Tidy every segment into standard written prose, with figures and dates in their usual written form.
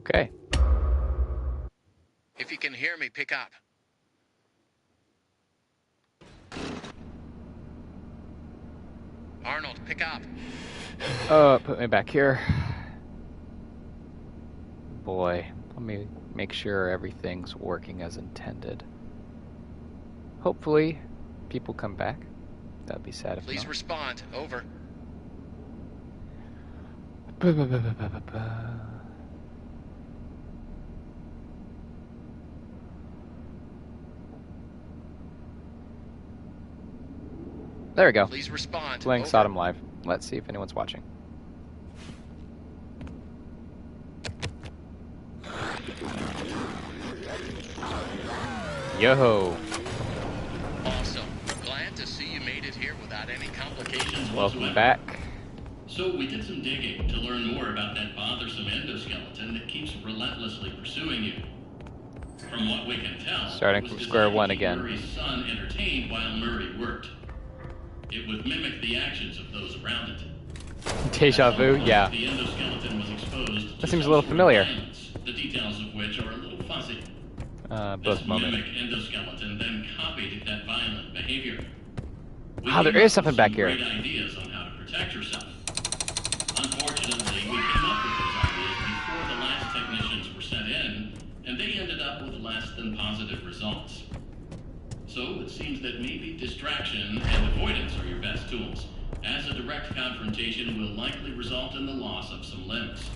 Okay. If you can hear me, pick up. Arnold, pick up. Oh, put me back here. Boy, let me make sure everything's working as intended. Hopefully, people come back. That'd be sad if not. Please respond. Over. There we go. Please respond. Playing Over. SOTM live. Let's see if anyone's watching. Yo-ho. Awesome. Glad to see you made it here without any complications. Welcome back. So we did some digging to learn more about that bothersome endoskeleton that keeps relentlessly pursuing you. From what we can tell, Starting from square one again. Murray's son entertained while Murray worked. It would mimic the actions of those around it. Deja vu? Yeah. The endoskeleton was exposed That seems a little familiar. Violence, the details of which are a little fuzzy. Both moment. This mimic endoskeleton then copied that violent behavior. Wow, there is something back here. Great ideas on how to protect yourself. Unfortunately, we came up with those ideas before the last technicians were sent in, and they ended up with less than positive results. So it seems that maybe distraction and avoidance are your best tools, as a direct confrontation will likely result in the loss of some limbs.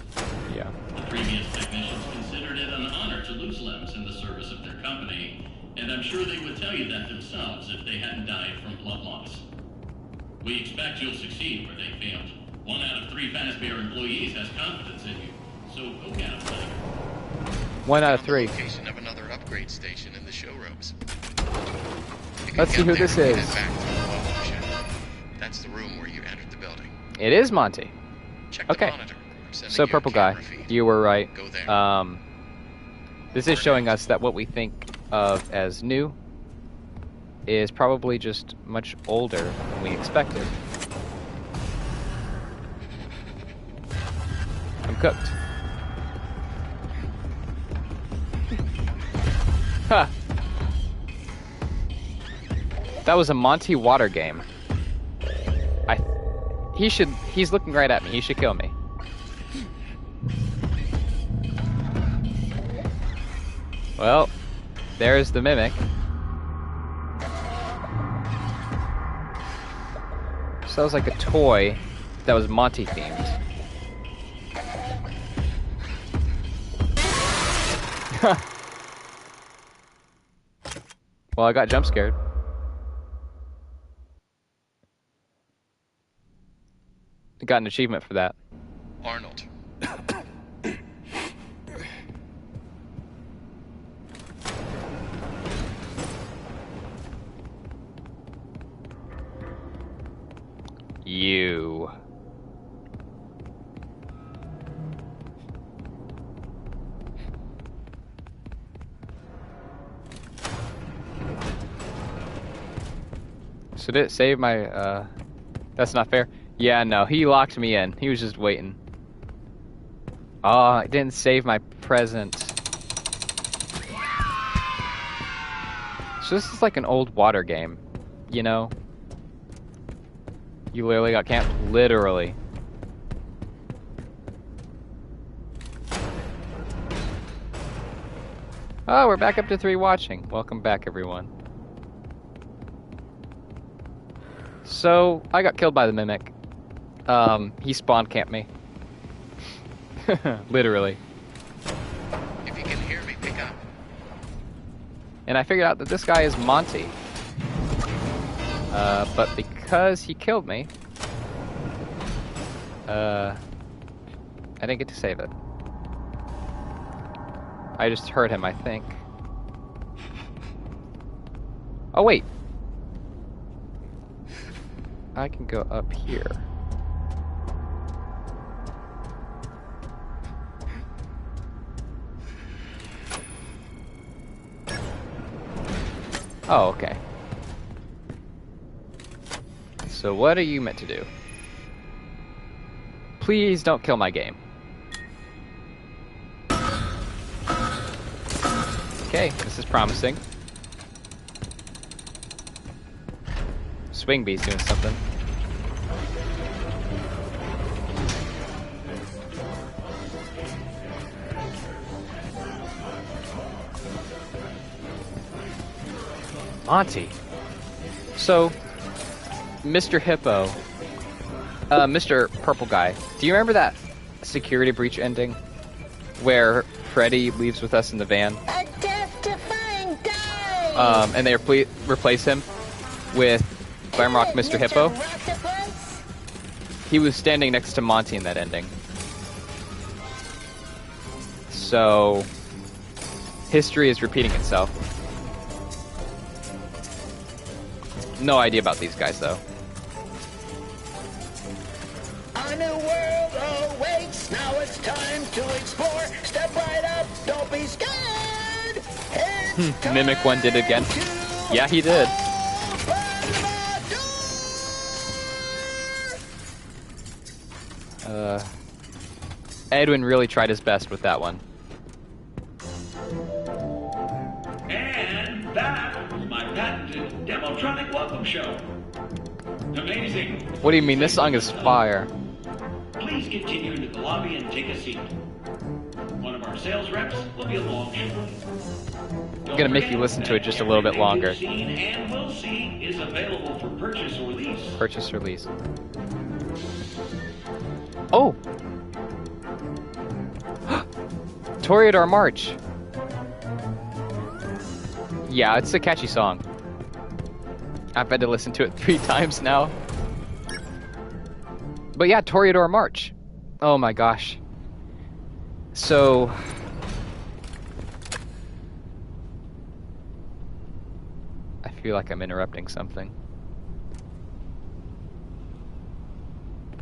Yeah. The previous technicians considered it an honor to lose limbs in the service of their company, and I'm sure they would tell you that themselves if they hadn't died from blood loss. We expect you'll succeed where they failed. 1 out of 3 Fazbear employees has confidence in you, so go get them later. 1 out of 3. Location of another upgrade station in the showrooms. Let's see who this is. That's the room where you entered the building. It is Monty. Check the Okay. monitor. I'm sending So, you a purple guy, camera feed. you were right. Go there. This is showing us that what we think of as new is probably just much older than we expected. I'm cooked. Huh. That was a Monty Water game. He's looking right at me. He should kill me. Well, there's the mimic. So that was like a toy that was Monty themed. Well, I got jump scared. I got an achievement for that. Arnold. You. So did it save my, that's not fair. Yeah, no, he locked me in. He was just waiting. Oh, it didn't save my present. So this is like an old water game, you know? You literally got camped. Literally. Oh, we're back up to 3 watching. Welcome back, everyone. So, I got killed by the mimic. He spawn camped me. Literally. If you can hear me, pick up. And I figured out that this guy is Monty. But because he killed me, I didn't get to save it. I just hurt him, I think. Oh, wait. I can go up here. Oh, okay. So what are you meant to do? Please don't kill my game. Okay, this is promising. Swing Bee's doing something. Monty. So, Mr. Hippo, Mr. Purple Guy, do you remember that security breach ending where Freddy leaves with us in the van? A death-defying dive! And they replace him with Glamrock Mr. Hippo? He was standing next to Monty in that ending. So, history is repeating itself. No idea about these guys, though. A new world awaits. Now it's time to explore. Step right up. Don't be scared. Mimic one did it again. Yeah, he did. Edwin really tried his best with that one. And that was my patented Demotronic welcome show. Amazing. What do you mean? This song is fire. Please continue into the lobby and take a seat. One of our sales reps will be along shortly. I'm gonna make you listen to it just a little bit longer. Everything you've seen and will see is available for purchase or lease. Purchase or lease. Oh! Toreador March. Yeah, it's a catchy song. I've had to listen to it 3 times now. But yeah, Toreador March. Oh my gosh. So... I feel like I'm interrupting something.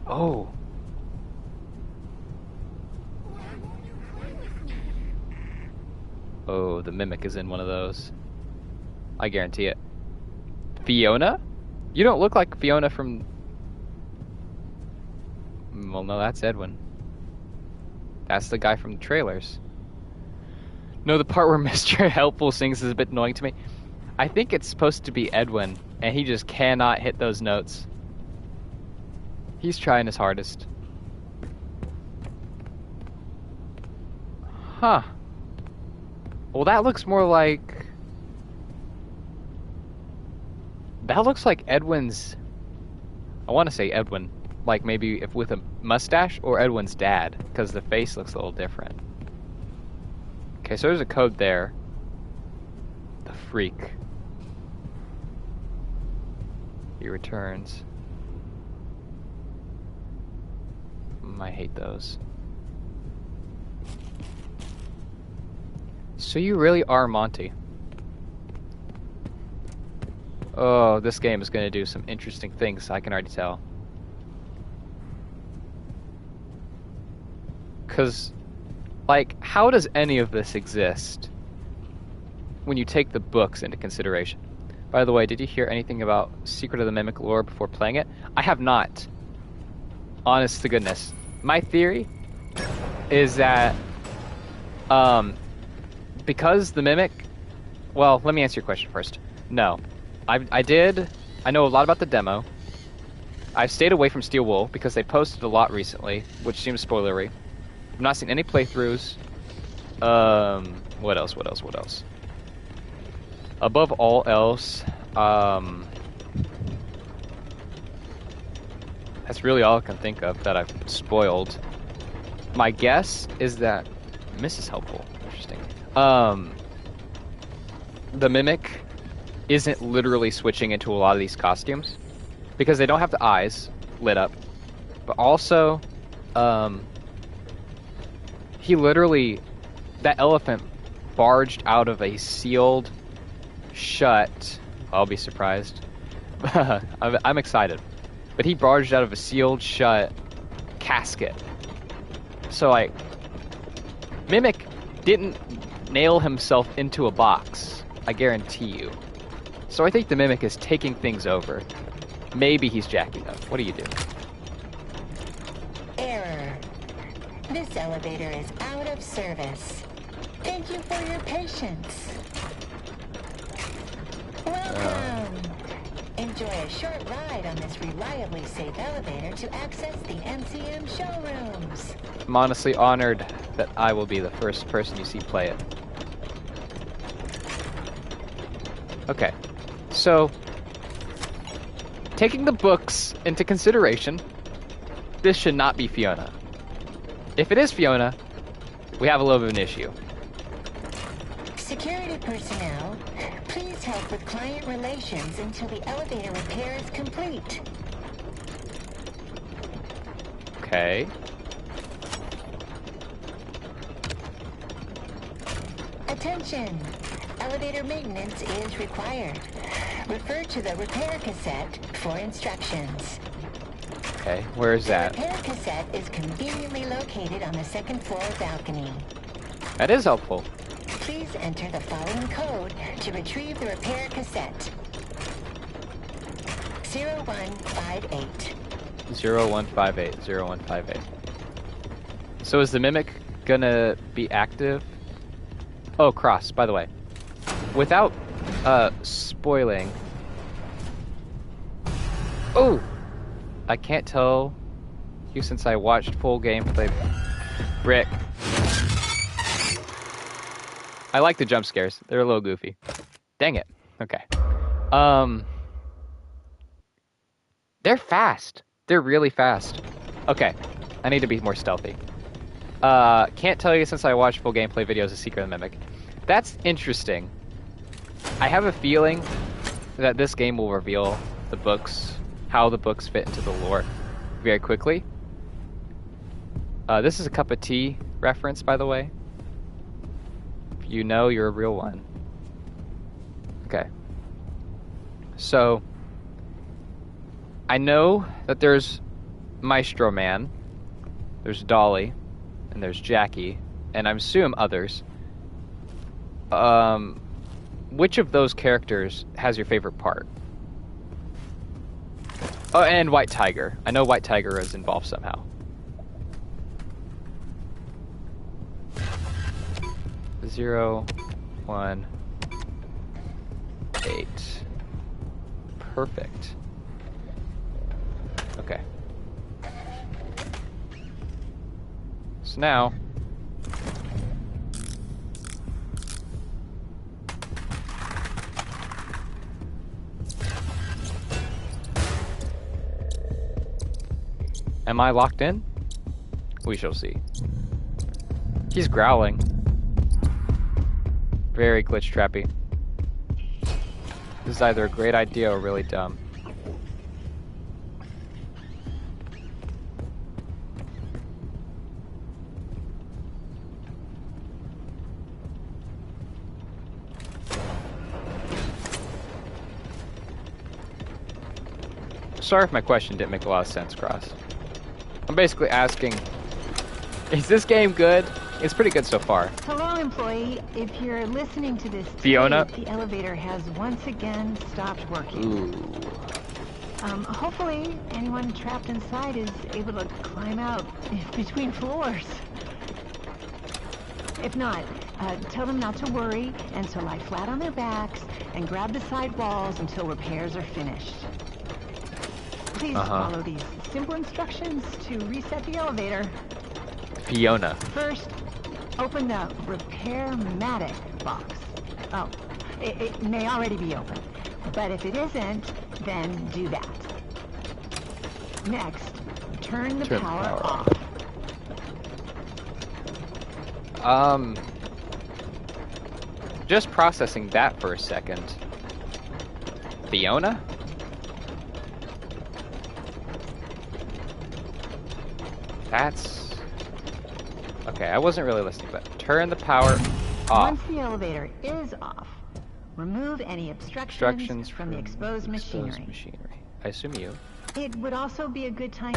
Oh. Oh, the Mimic is in one of those. I guarantee it. Fiona? You don't look like Fiona from... Well, no, that's Edwin. That's the guy from the trailers. No, the part where Mr. Helpful sings is a bit annoying to me. I think it's supposed to be Edwin, and he just cannot hit those notes. He's trying his hardest. Huh. Well, that looks more like... That looks like Edwin's... I want to say Edwin. Like maybe if with a mustache, or Edwin's dad, because the face looks a little different. Okay, so there's a code there. The freak. He returns. I hate those. So you really are Monty. Oh, this game is going to do some interesting things, I can already tell. Because, like, how does any of this exist when you take the books into consideration? By the way, did you hear anything about Secret of the Mimic lore before playing it? I have not. Honest to goodness. My theory is that, because the Mimic... Well, let me answer your question first. No. I know a lot about the demo. I've stayed away from Steel Wool because they posted a lot recently, which seems spoilery. I've not seen any playthroughs. What else? Above all else, that's really all I can think of that I've spoiled. My guess is that Mrs. Helpful. Interesting. The Mimic isn't literally switching into a lot of these costumes because they don't have the eyes lit up, but also he literally, that elephant barged out of a sealed shut, I'll be surprised. I'm excited, but he barged out of a sealed shut casket. So like, Mimic didn't nail himself into a box, I guarantee you. So I think the Mimic is taking things over. Maybe he's jacking up. What do you do? Error. This elevator is out of service. Thank you for your patience. Welcome. Enjoy a short ride on this reliably safe elevator to access the MCM showrooms. I'm honestly honored that I will be the first person you see play it. Okay, so taking the books into consideration, this should not be Fiona. If it is Fiona, we have a little bit of an issue. Security personnel, please help with client relations until the elevator repair is complete. Okay. Attention! Elevator maintenance is required. Refer to the repair cassette for instructions. Okay, where is that? The repair cassette is conveniently located on the second floor balcony. That is helpful. Please enter the following code to retrieve the repair cassette. 0158. 0158. So is the mimic gonna be active? Oh, Cross, by the way. Without spoiling. Oh! I can't tell you since I watched full gameplay. Brick. I like the jump scares. They're a little goofy. Dang it. Okay. They're fast. They're really fast. Okay. I need to be more stealthy. Can't tell you since I watched full gameplay videos of Secret of the Mimic. That's interesting. I have a feeling that this game will reveal the books, how the books fit into the lore very quickly. This is a cup of tea reference, by the way. If you know, you're a real one. Okay. So, I know that there's Maestro Man, there's Dolly, and there's Jackie, and I assume others. Which of those characters has your favorite part? Oh, and White Tiger. I know White Tiger is involved somehow. 018. Perfect. Okay. So now, am I locked in? We shall see. He's growling. Very glitch trappy. This is either a great idea or really dumb. Sorry if my question didn't make a lot of sense, Cross. I'm basically asking, is this game good? It's pretty good so far. Hello, employee. If you're listening to this Fiona? tape, the elevator has once again stopped working. Ooh. Hopefully, anyone trapped inside is able to climb out between floors. If not, tell them not to worry and to lie flat on their backs and grab the side walls until repairs are finished. Please follow these simple instructions to reset the elevator. Fiona. First, open the Repair-matic box. Oh, it may already be open, but if it isn't, then do that. Next, turn the power off. Just processing that for a second. Fiona? That's... okay, I wasn't really listening, but turn the power off. Once the elevator is off, remove any obstructions from the exposed machinery. I assume you. It would also be a good time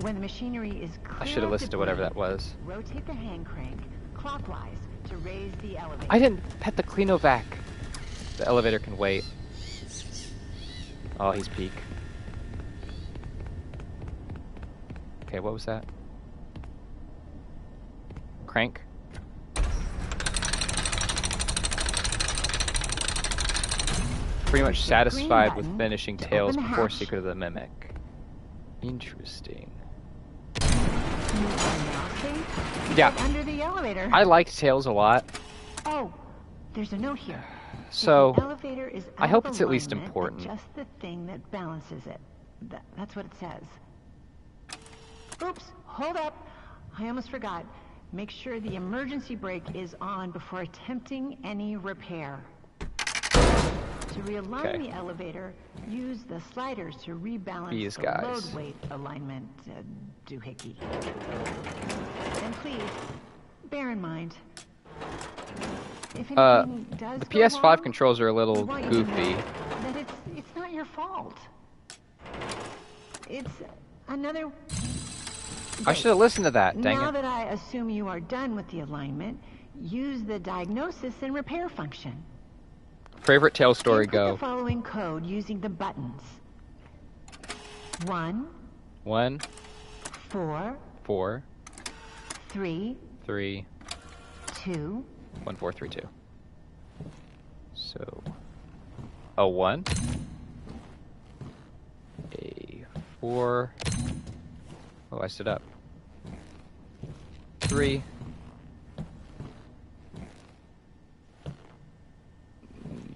when the machinery is clear. I should have listened to whatever that was. Rotate the hand crank clockwise to raise the elevator. I didn't pet the Cleanovac. The elevator can wait. Oh, he's peak. Okay, what was that? Crank? pretty much Push the green satisfied with button finishing to Tales open the before hatch. Secret of the Mimic. Interesting. You are now safe. Yeah. Get under the elevator. I liked Tales a lot, Oh, there's a note here. so If the elevator is I out hope of it's at least alignment, important. adjust the thing that balances it. That's what it says. Oops, hold up. I almost forgot. Make sure the emergency brake is on before attempting any repair. To realign Okay. the elevator, use the sliders to rebalance These the guys. load weight alignment doohickey. And please, bear in mind, if anything does The go PS5 wrong, controls are a little we want you to goofy. know that it's not your fault. It's another... I should have listened to that, dang Now it. that I assume you are done with the alignment, use the diagnosis and repair function. Favorite Tales story, Input go. the following code using the buttons. 1, 1, 4, 4, 3, 3, 2, 1, 4, 3, 2. So, a 1, a 4. Oh, I stood up. 3.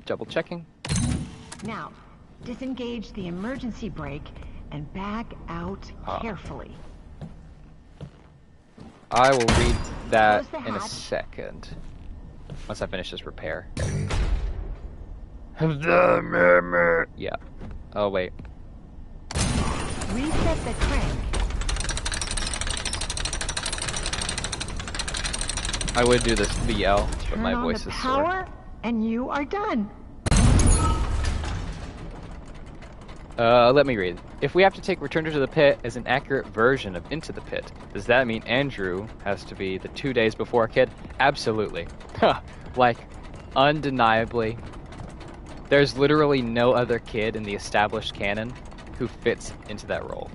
Double checking. Now, disengage the emergency brake and back out carefully. I will read that Close the in a hatch. second. Once I finish this repair. Yeah. Oh, wait. Reset the crank. I would do this VL, but Turn my on voice the is sore. power, and you are done. Let me read. If we have to take Return to the Pit as an accurate version of Into the Pit, does that mean Andrew has to be the 2 days before kid? Absolutely. Like, undeniably. There's literally no other kid in the established canon who fits into that role.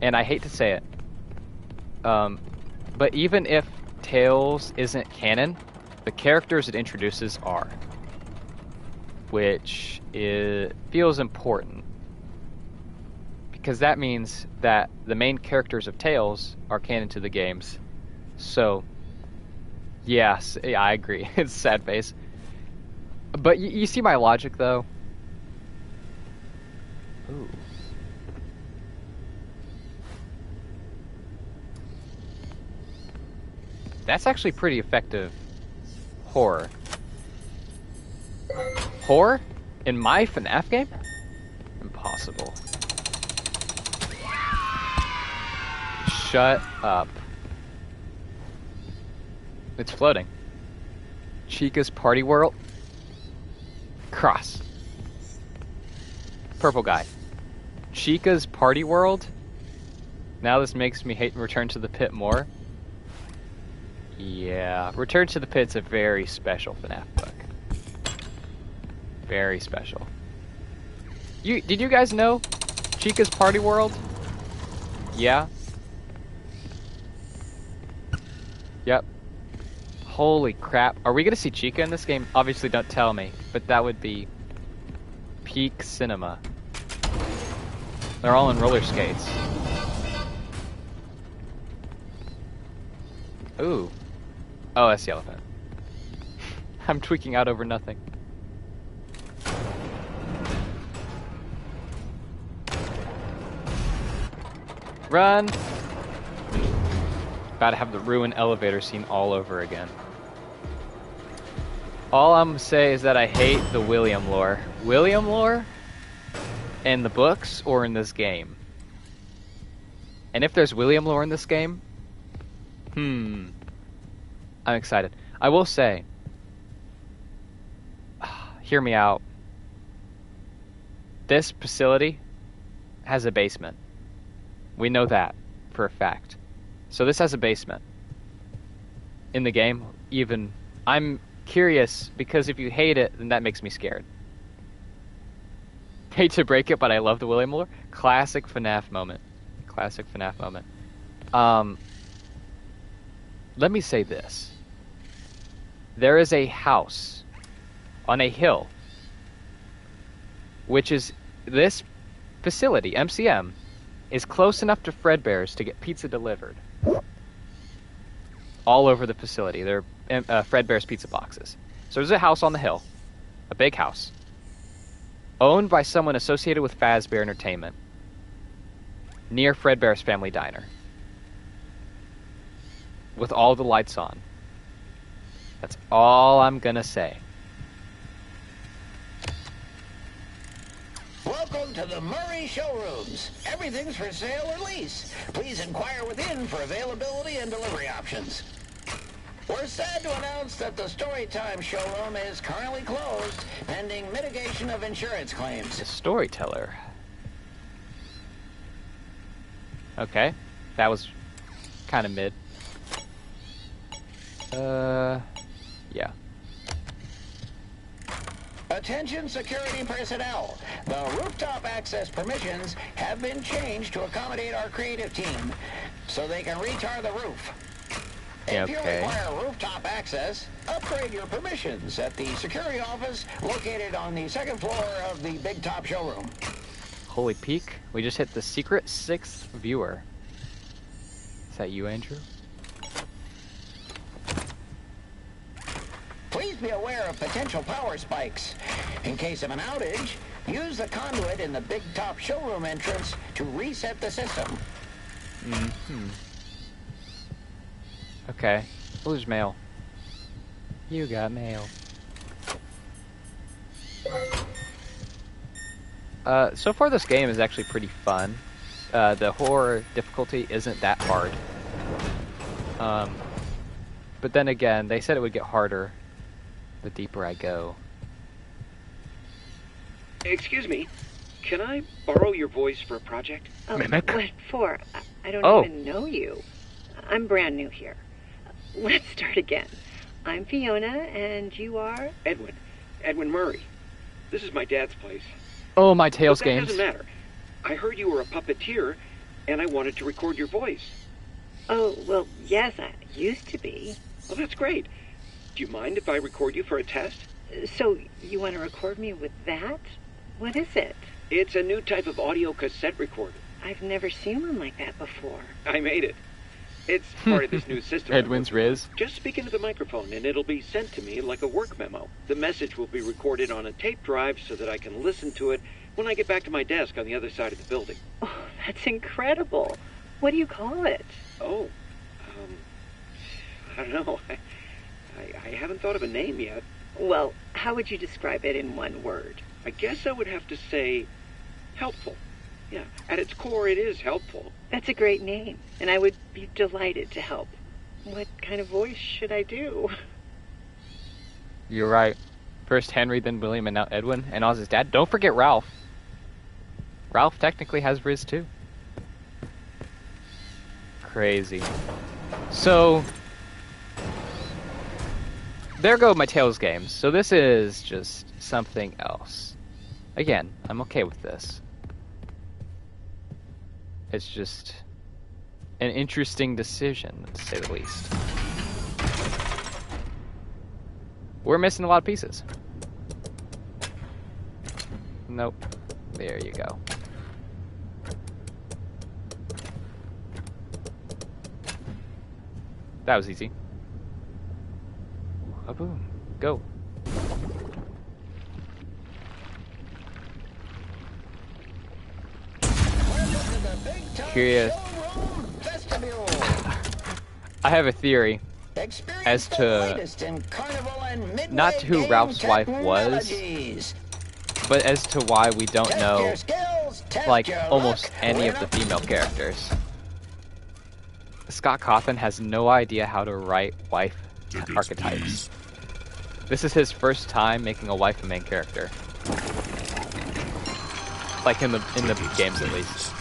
And I hate to say it, but even if Tales isn't canon, the characters it introduces are. Which feels important. Because that means that the main characters of Tales are canon to the games. So, yes, yeah, I agree. It's a sad face. But you see my logic, though? Ooh. That's actually pretty effective horror. Horror? In my FNAF game? Impossible. Shut up. It's floating. Chica's Party World? Cross. Purple guy. Chica's Party World? Now this makes me hate Return to the Pit more. Yeah, Return to the Pit's a very special FNAF book. Very special. Did you guys know Chica's Party World? Yeah? Yep. Holy crap. Are we gonna see Chica in this game? Obviously don't tell me, but that would be peak cinema. They're all in roller skates. Ooh. Oh, that's the elephant. I'm tweaking out over nothing. Run! About to have the ruined elevator scene all over again. All I'm gonna say is that I hate the William lore. William lore? In the books or in this game? And if there's William lore in this game, I'm excited. I will say, hear me out. This facility has a basement. We know that for a fact. So this has a basement. In the game, even, I'm curious, because if you hate it, then that makes me scared. Hate to break it, but I love the William lore. Classic FNAF moment. Classic FNAF moment. Let me say this. There is a house on a hill which is this facility, MCM, is close enough to Fredbear's to get pizza delivered. All over the facility. They're Fredbear's pizza boxes. So there's a house on the hill. A big house. Owned by someone associated with Fazbear Entertainment. Near Fredbear's Family Diner. With all the lights on. That's all I'm gonna say. Welcome to the Murray Showrooms. Everything's for sale or lease. Please inquire within for availability and delivery options. We're sad to announce that the Storytime showroom is currently closed, pending mitigation of insurance claims. The storyteller. Okay, that was kind of mid. Yeah. Attention security personnel. The rooftop access permissions have been changed to accommodate our creative team, so they can retar the roof. If you require rooftop access, upgrade your permissions at the security office located on the second floor of the Big Top showroom. Holy peak, we just hit the secret 6th viewer. Is that you, Andrew? Please be aware of potential power spikes. In case of an outage, use the conduit in the Big Top showroom entrance to reset the system. Okay. Oh, there's mail. You got mail. So far this game is actually pretty fun. The horror difficulty isn't that hard. But then again, they said it would get harder the deeper I go. Excuse me, can I borrow your voice for a project? Oh, Mimic? What for? I don't even know you. I'm brand new here. Let's start again. I'm Fiona, and you are? Edwin Murray. This is my dad's place. Oh, my Tales But that games. doesn't matter. I heard you were a puppeteer, and I wanted to record your voice. Oh, well, yes, I used to be. Well, that's great. Do you mind if I record you for a test? So, you want to record me with that? What is it? It's a new type of audio cassette recorder. I've never seen one like that before. I made it. It's part of this new system. Edwin's Riz. Just speak into the microphone, and it'll be sent to me like a work memo. The message will be recorded on a tape drive so that I can listen to it when I get back to my desk on the other side of the building. Oh, that's incredible. What do you call it? Oh, I don't know. I haven't thought of a name yet. Well, how would you describe it in one word? I guess I would have to say helpful. Yeah, at its core, it is helpful. That's a great name, and I would be delighted to help. What kind of voice should I do? You're right. First Henry, then William, and now Edwin, and Oz's dad. Don't forget Ralph. Ralph technically has Riz too. Crazy. So, there go my Tales games. So this is just something else. Again, I'm okay with this. It's just an interesting decision, to say the least. We're missing a lot of pieces. Nope. There you go. That was easy. A boom. Go. Curious. I have a theory as to not who Ralph's wife was, but as to why we don't know like almost any of the female characters. Scott Cawthon has no idea how to write wife archetypes. This is his first time making a wife a main character. Like in the games at least.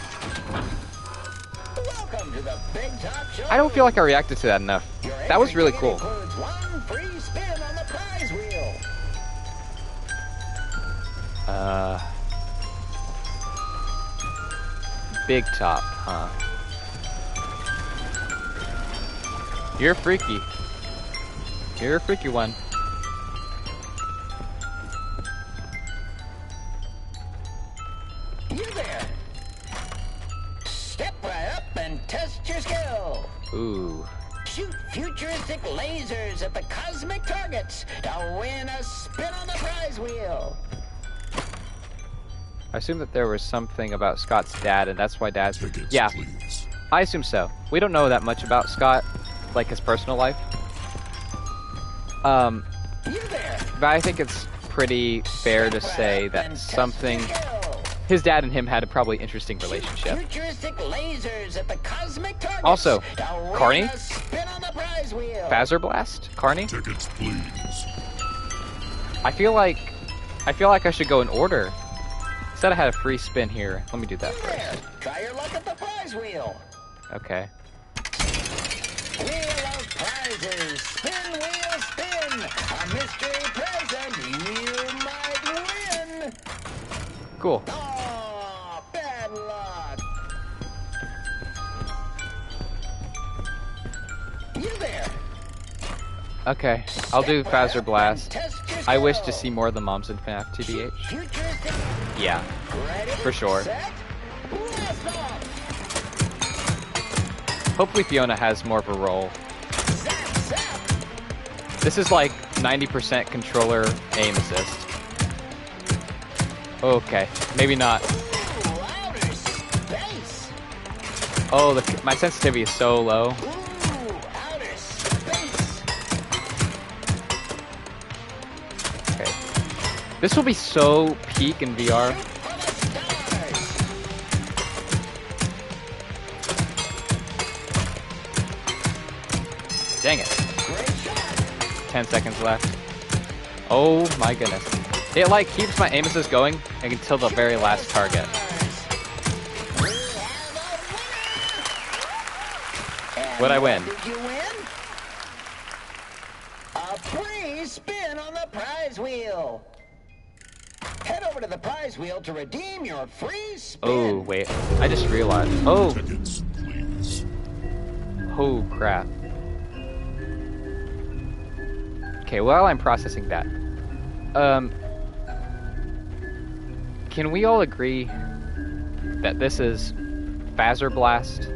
I don't feel like I reacted to that enough. That was really cool. Big Top, huh? You're freaky. You're a freaky one. You there. Step right up and test your skill. Ooh. Shoot futuristic lasers at the cosmic targets to win a spin on the prize wheel. I assume that there was something about Scott's dad, and that's why Dad's... Tickets, yeah, please. I assume so. We don't know that much about Scott, like his personal life. You there. But I think it's pretty fair to say that something... His dad and him had a probably interesting relationship. Futuristic lasers at the cosmic targets Also, to win Carney? a spin on the prize wheel. Phaser Blast? Carney? Tickets, please. I feel like I should go in order. Said I had a free spin here. Let me do that first. Try your luck at the prize wheel. Okay. Wheel of prizes. Spin, wheel, spin. A mystery present you might win. Cool. Oh, bad luck. You there. Okay, I'll do Phaser Blast. Test your I wish to skill. see more of the moms in FNAF, TBH. Futuristic. Yeah, Ready, for sure. set, blast off. Hopefully Fiona has more of a role. Zap, zap. This is like 90% controller aim assist. Okay, maybe not. Ooh, outer space. Oh, my sensitivity is so low. Ooh, outer space. Okay. This will be so peak in VR. For the stars. Dang it. Great shot. 10 seconds left. Oh my goodness. It like keeps my aim assist going until the very last target. We have a winner. What'd I win? Did you win? A free spin on the prize wheel. Head over to the prize wheel to redeem your free spin. Oh, wait. I just realized. Oh, Tickets, please. oh crap. Okay, while I'm processing that, can we all agree that this is Phaser Blast?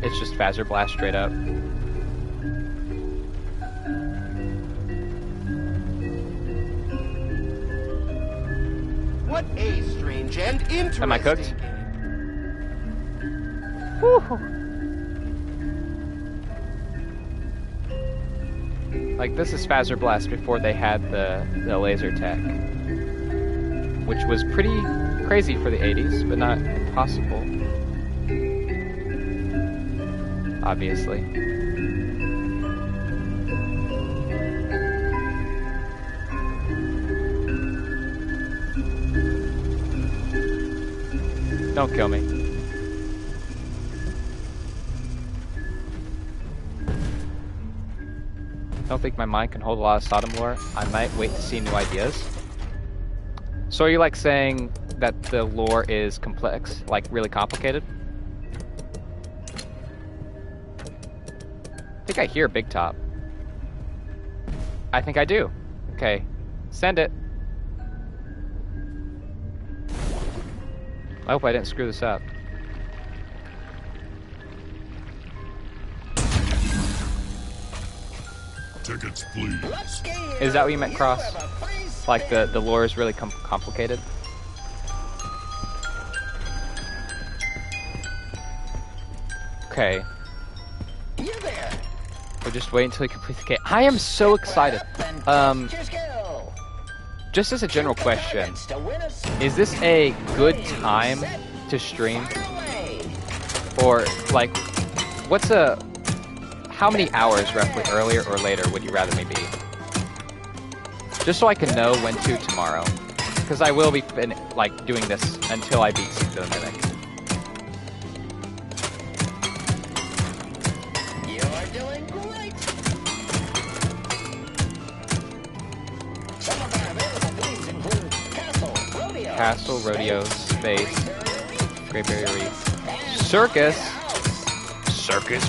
It's just Phaser Blast straight up. What a strange and interesting. Am I cooked? Like, this is Phaser Blast before they had the laser tech. Which was pretty crazy for the 80s, but not impossible. Obviously. Don't kill me. Don't think my mind can hold a lot of SOTM lore. I might wait to see new ideas. So are you like saying that the lore is complex, like really complicated? I think I hear Big Top. I think I do. Okay, send it. I hope I didn't screw this up. Tickets, please. Is that what you meant, Cross? Like the lore is really complicated? Okay. We'll just wait until he completes the game. I am so excited. Just as a general question, is this a good time to stream? Or like, how many hours roughly earlier or later would you rather me be? Just so I can know when to tomorrow. Because I will be doing this until I beat Secret of the Mimic. You're doing great. Some of our available themes include Castle, Rodeo, Space, Great Barrier Reef, Circus,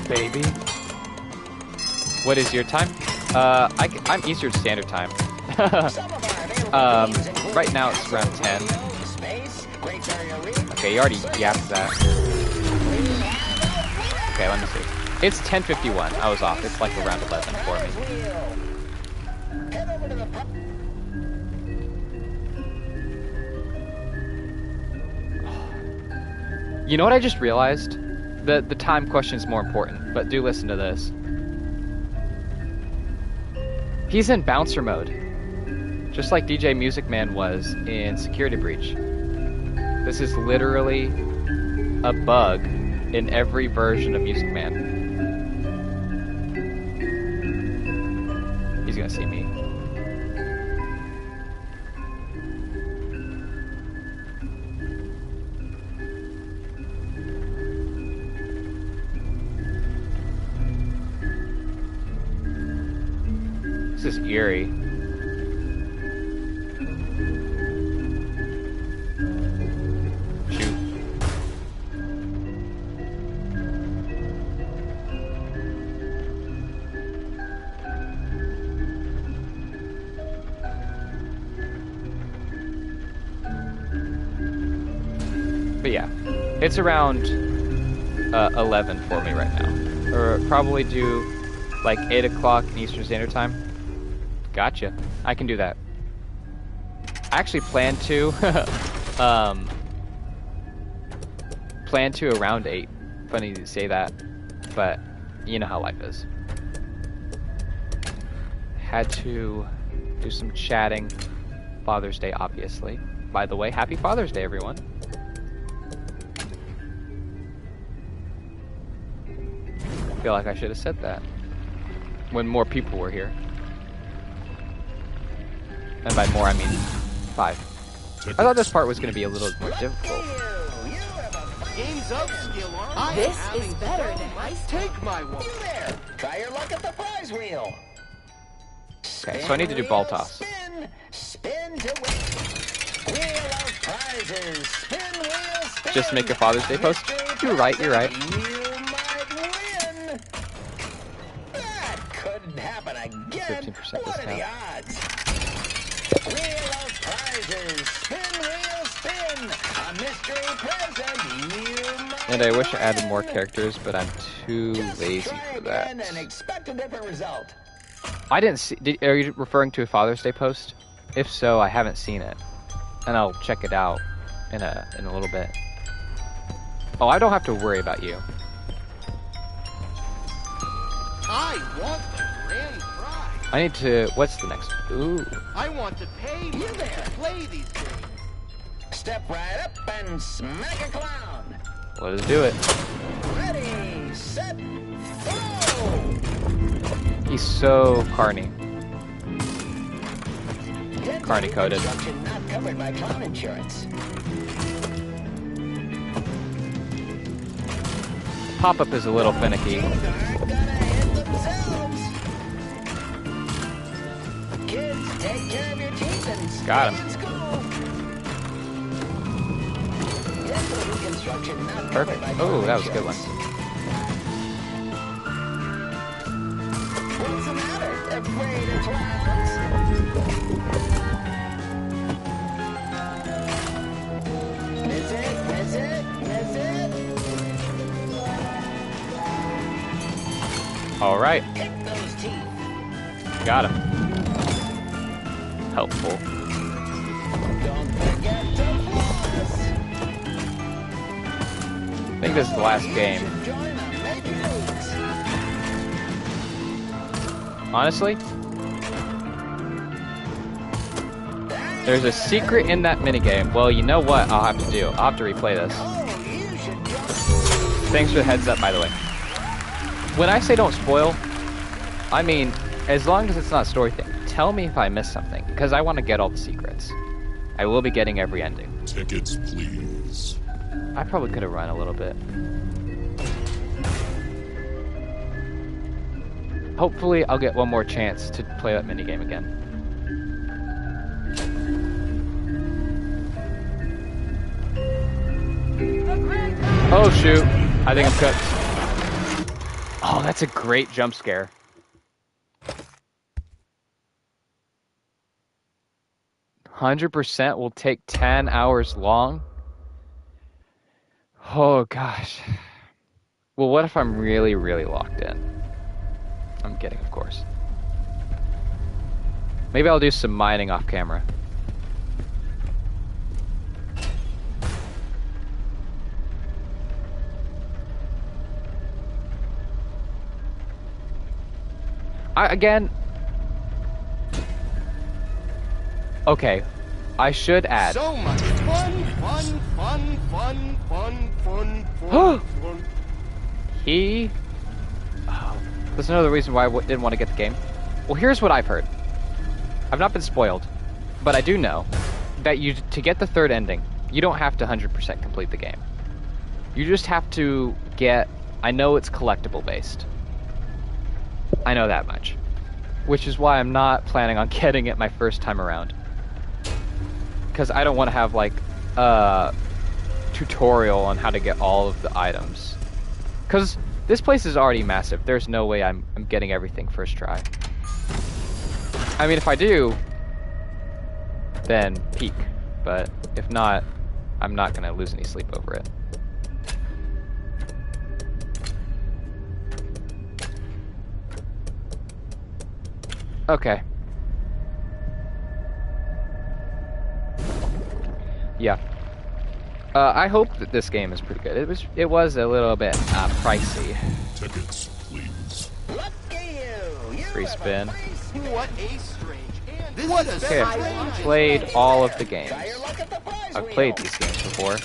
baby. What is your time? I'm Eastern Standard Time. Some of our available Right now it's around 10. Okay, you already yapped that. Okay, let me see. It's 10:51. I was off. It's like around 11 for me. You know what I just realized? The time question is more important, but do listen to this. He's in bouncer mode, just like DJ Music Man was in Security Breach. This is literally a bug in every version of Music Man. He's gonna see me. This is eerie. Shoot. But yeah, it's around 11 for me right now. Or probably do like 8 o'clock Eastern Standard Time. Gotcha. I can do that. I actually plan to around 8. Funny to say that, but you know how life is. Had to do some chatting. Father's Day, obviously. By the way, happy Father's Day, everyone. I feel like I should have said that when more people were here. And by more, I mean 5. I thought this part was going to be a little more difficult. Game's up, skill arm. This is better than my Take my one. You there! Try your luck at the prize wheel. Okay, so I need to do ball toss. Spin, spin to win. Wheel of prizes. Spin, wheel, spin. Just make a Father's Day post. You're right. You're right. You might win. That couldn't happen again. 15% What are the discount. odds? Wheel of prizes. Spin, wheel, spin. A mystery present. You might And I wish I added more win. characters, but I'm too Just lazy try for again that. and expect a different result. I didn't see. Are you referring to a Father's Day post? If so, I haven't seen it, and I'll check it out in a little bit. Oh, I don't have to worry about you. I want the grand prize. I need to. What's the next? Ooh. I want to pay you to play these games. Step right up and smack a clown. Let's do it. Ready, set, throw. He's so carny. Carny coded. Construction not covered by clown insurance. Pop-up is a little finicky. Kids aren't gonna hit themselves. Kids, take care of your teeth and stay Got him. in school. Dental construction not covered Perfect. by Oh, clown that was a good one. insurance. What's the matter? Afraid of clowns? Miss it, miss it, miss it. All right, Pick those teeth. got him. Helpful. Don't forget to floss. I think this is the last game. You should join the Major Leagues. Honestly, there's a secret in that minigame. Well, you know what I'll have to do? I'll have to replay this. Oh, you should join. Thanks for the heads up, by the way. When I say don't spoil, I mean, as long as it's not a story thing, tell me if I missed something, because I want to get all the secrets. I will be getting every ending. Tickets, please. I probably could have run a little bit. Hopefully, I'll get one more chance to play that minigame again. Oh shoot, I think I'm cooked. Oh, that's a great jump scare. 100% will take 10 hours long? Oh, gosh. Well, what if I'm really, really locked in? I'm kidding, of course. Maybe I'll do some mining off camera. Again... Okay, I should add... So much fun. He... Oh, there's another reason why I didn't want to get the game. Well, here's what I've heard. I've not been spoiled, but I do know that to get the third ending, you don't have to 100% complete the game. You just have to get... I know it's collectible based. I know that much. Which is why I'm not planning on getting it my first time around. Because I don't want to have, like, a tutorial on how to get all of the items. Because this place is already massive. There's no way I'm getting everything first try. I mean, if I do, then peak. But if not, I'm not going to lose any sleep over it. Okay. Yeah. I hope that this game is pretty good. It was a little bit pricey. Tickets, please. Look at you! Free spin. What a strange and this What is Okay, I've played all of the games. Try your luck at the prize I've wheel. played these games before. Wheel of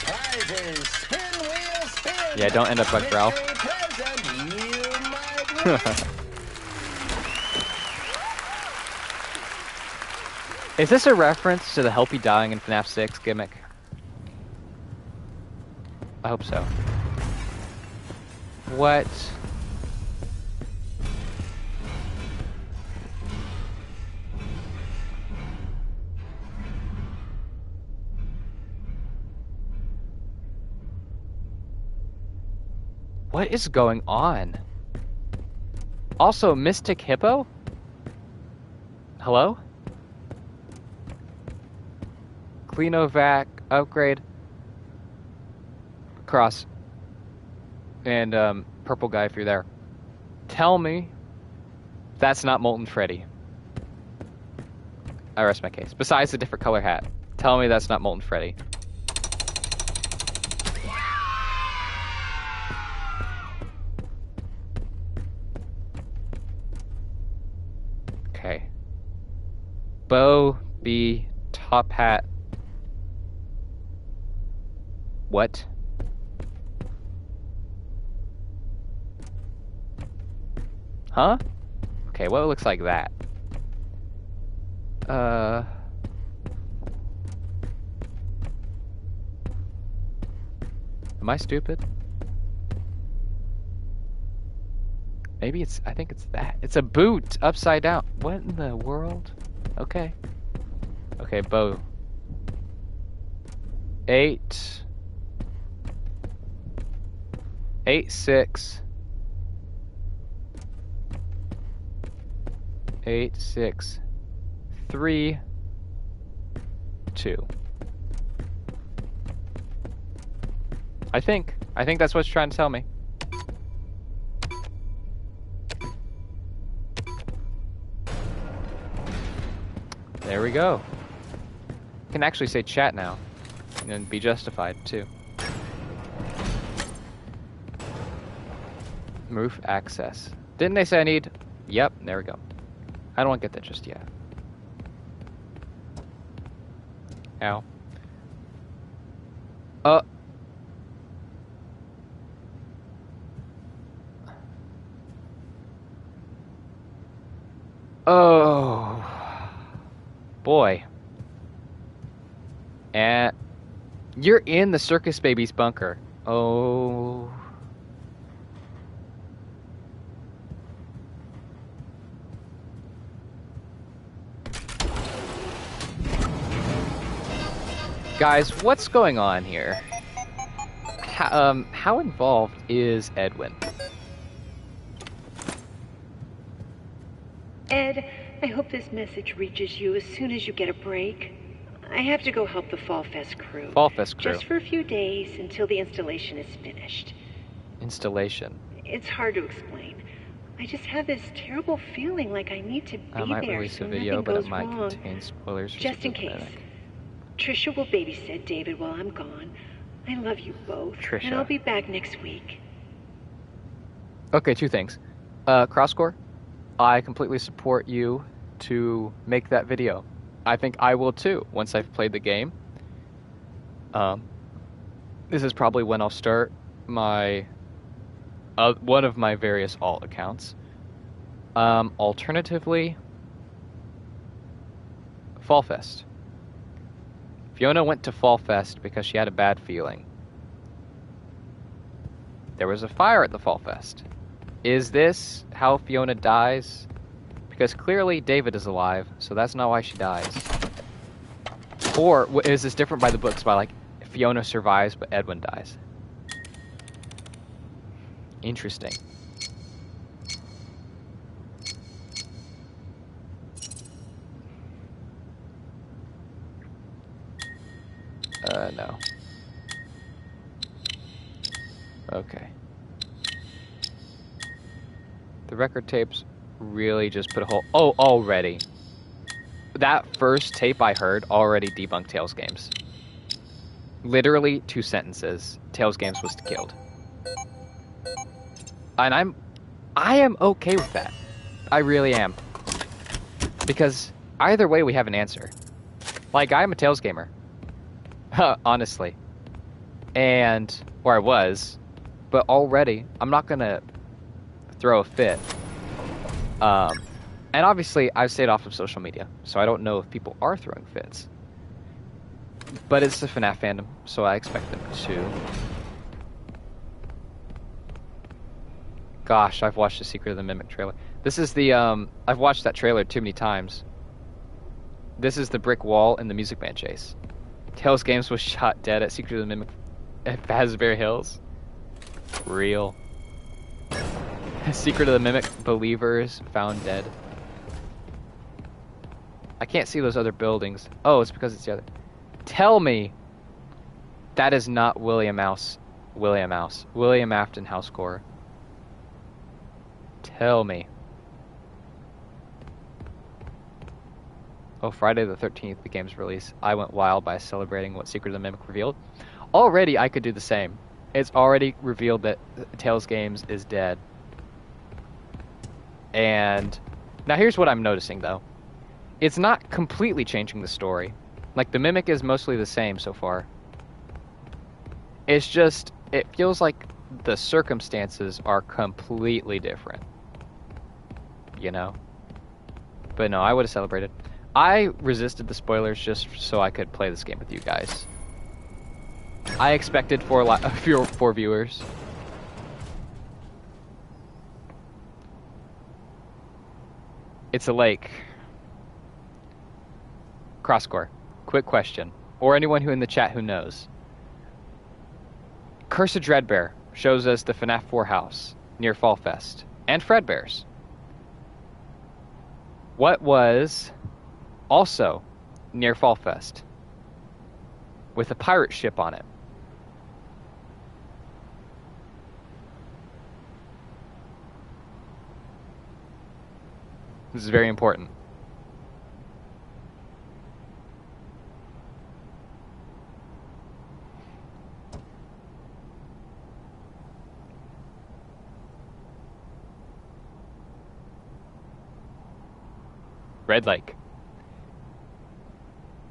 prizes. Spin, wheel, spin. Yeah, don't end up like Ralph. Mystery present you might win. Is this a reference to the Help You Dying in FNAF 6 gimmick? I hope so. What? What is going on? Also, Mystic Hippo? Hello? Cleanovac upgrade. Cross. And purple guy if you're there. Tell me that's not Molten Freddy. I rest my case. Besides the different color hat. Tell me that's not Molten Freddy. Okay. Bow, B, top hat. What? Huh? Okay, well, it looks like that. Am I stupid? Maybe it's, I think it's that. It's a boot upside down. What in the world? Okay. Okay, bow. 8, 6, 8, 6, 3, 2. I think that's what it's trying to tell me. There we go. I can actually say chat now and be justified too. Roof access. Didn't they say I need? Yep, there we go. I don't want to get that just yet. Ow. Oh. Boy. And you're in the Circus Baby's bunker. Oh. Guys, what's going on here? How involved is Edwin? Ed, I hope this message reaches you as soon as you get a break. I have to go help the Fall Fest crew. Fall Fest crew. Just for a few days until the installation is finished. Installation. It's hard to explain. I just have this terrible feeling like I need to be I might there release so a video, nothing but goes it might wrong. contain spoilers. Just in case. Trisha will babysit David while I'm gone. I love you both. Trisha. And I'll be back next week. Okay, 2 things. CrossCore, I completely support you to make that video. I think I will too, once I've played the game. This is probably when I'll start my one of my various alt accounts. Alternatively, Fall Fest. Fiona went to Fall Fest because she had a bad feeling. There was a fire at the Fall Fest. Is this how Fiona dies? Because clearly David is alive, so that's not why she dies. Or is this different by the books, by like Fiona survives but Edwin dies? Interesting. No. Okay. The record tapes really just put a whole... Oh, already. That first tape I heard already debunked Tails Games. Literally 2 sentences. Tails Games was killed. And I am okay with that. I really am. Because either way we have an answer. Like, I'm a Tails gamer. Honestly. Or I was. But already, I'm not gonna throw a fit. And obviously, I've stayed off of social media, so I don't know if people are throwing fits. But it's the FNAF fandom, so I expect them to. Gosh, I've watched the Secret of the Mimic trailer. This is the, I've watched that trailer too many times. This is the brick wall in the Music Man chase. Tails Games was shot dead at Secret of the Mimic at Fazbear Hills. Real. Secret of the Mimic believers found dead. I can't see those other buildings. Oh, it's because it's the other. Tell me that is not William Afton House Core. Tell me. Oh, Friday the 13th, the game's release. I went wild by celebrating what Secret of the Mimic revealed. Already, I could do the same. It's already revealed that Tails Games is dead. And now here's what I'm noticing, though. It's not completely changing the story. Like, the Mimic is mostly the same so far. It's just, it feels like the circumstances are completely different. You know? But no, I would have celebrated. I resisted the spoilers just so I could play this game with you guys. I expected 4 viewers. It's a lake. CrossCore. Quick question. Or anyone who in the chat who knows. Curse of Dreadbear shows us the FNAF 4 house near Fall Fest. And Fredbear's. What was also near Fall Fest with a pirate ship on it? This is very important. Red Lake.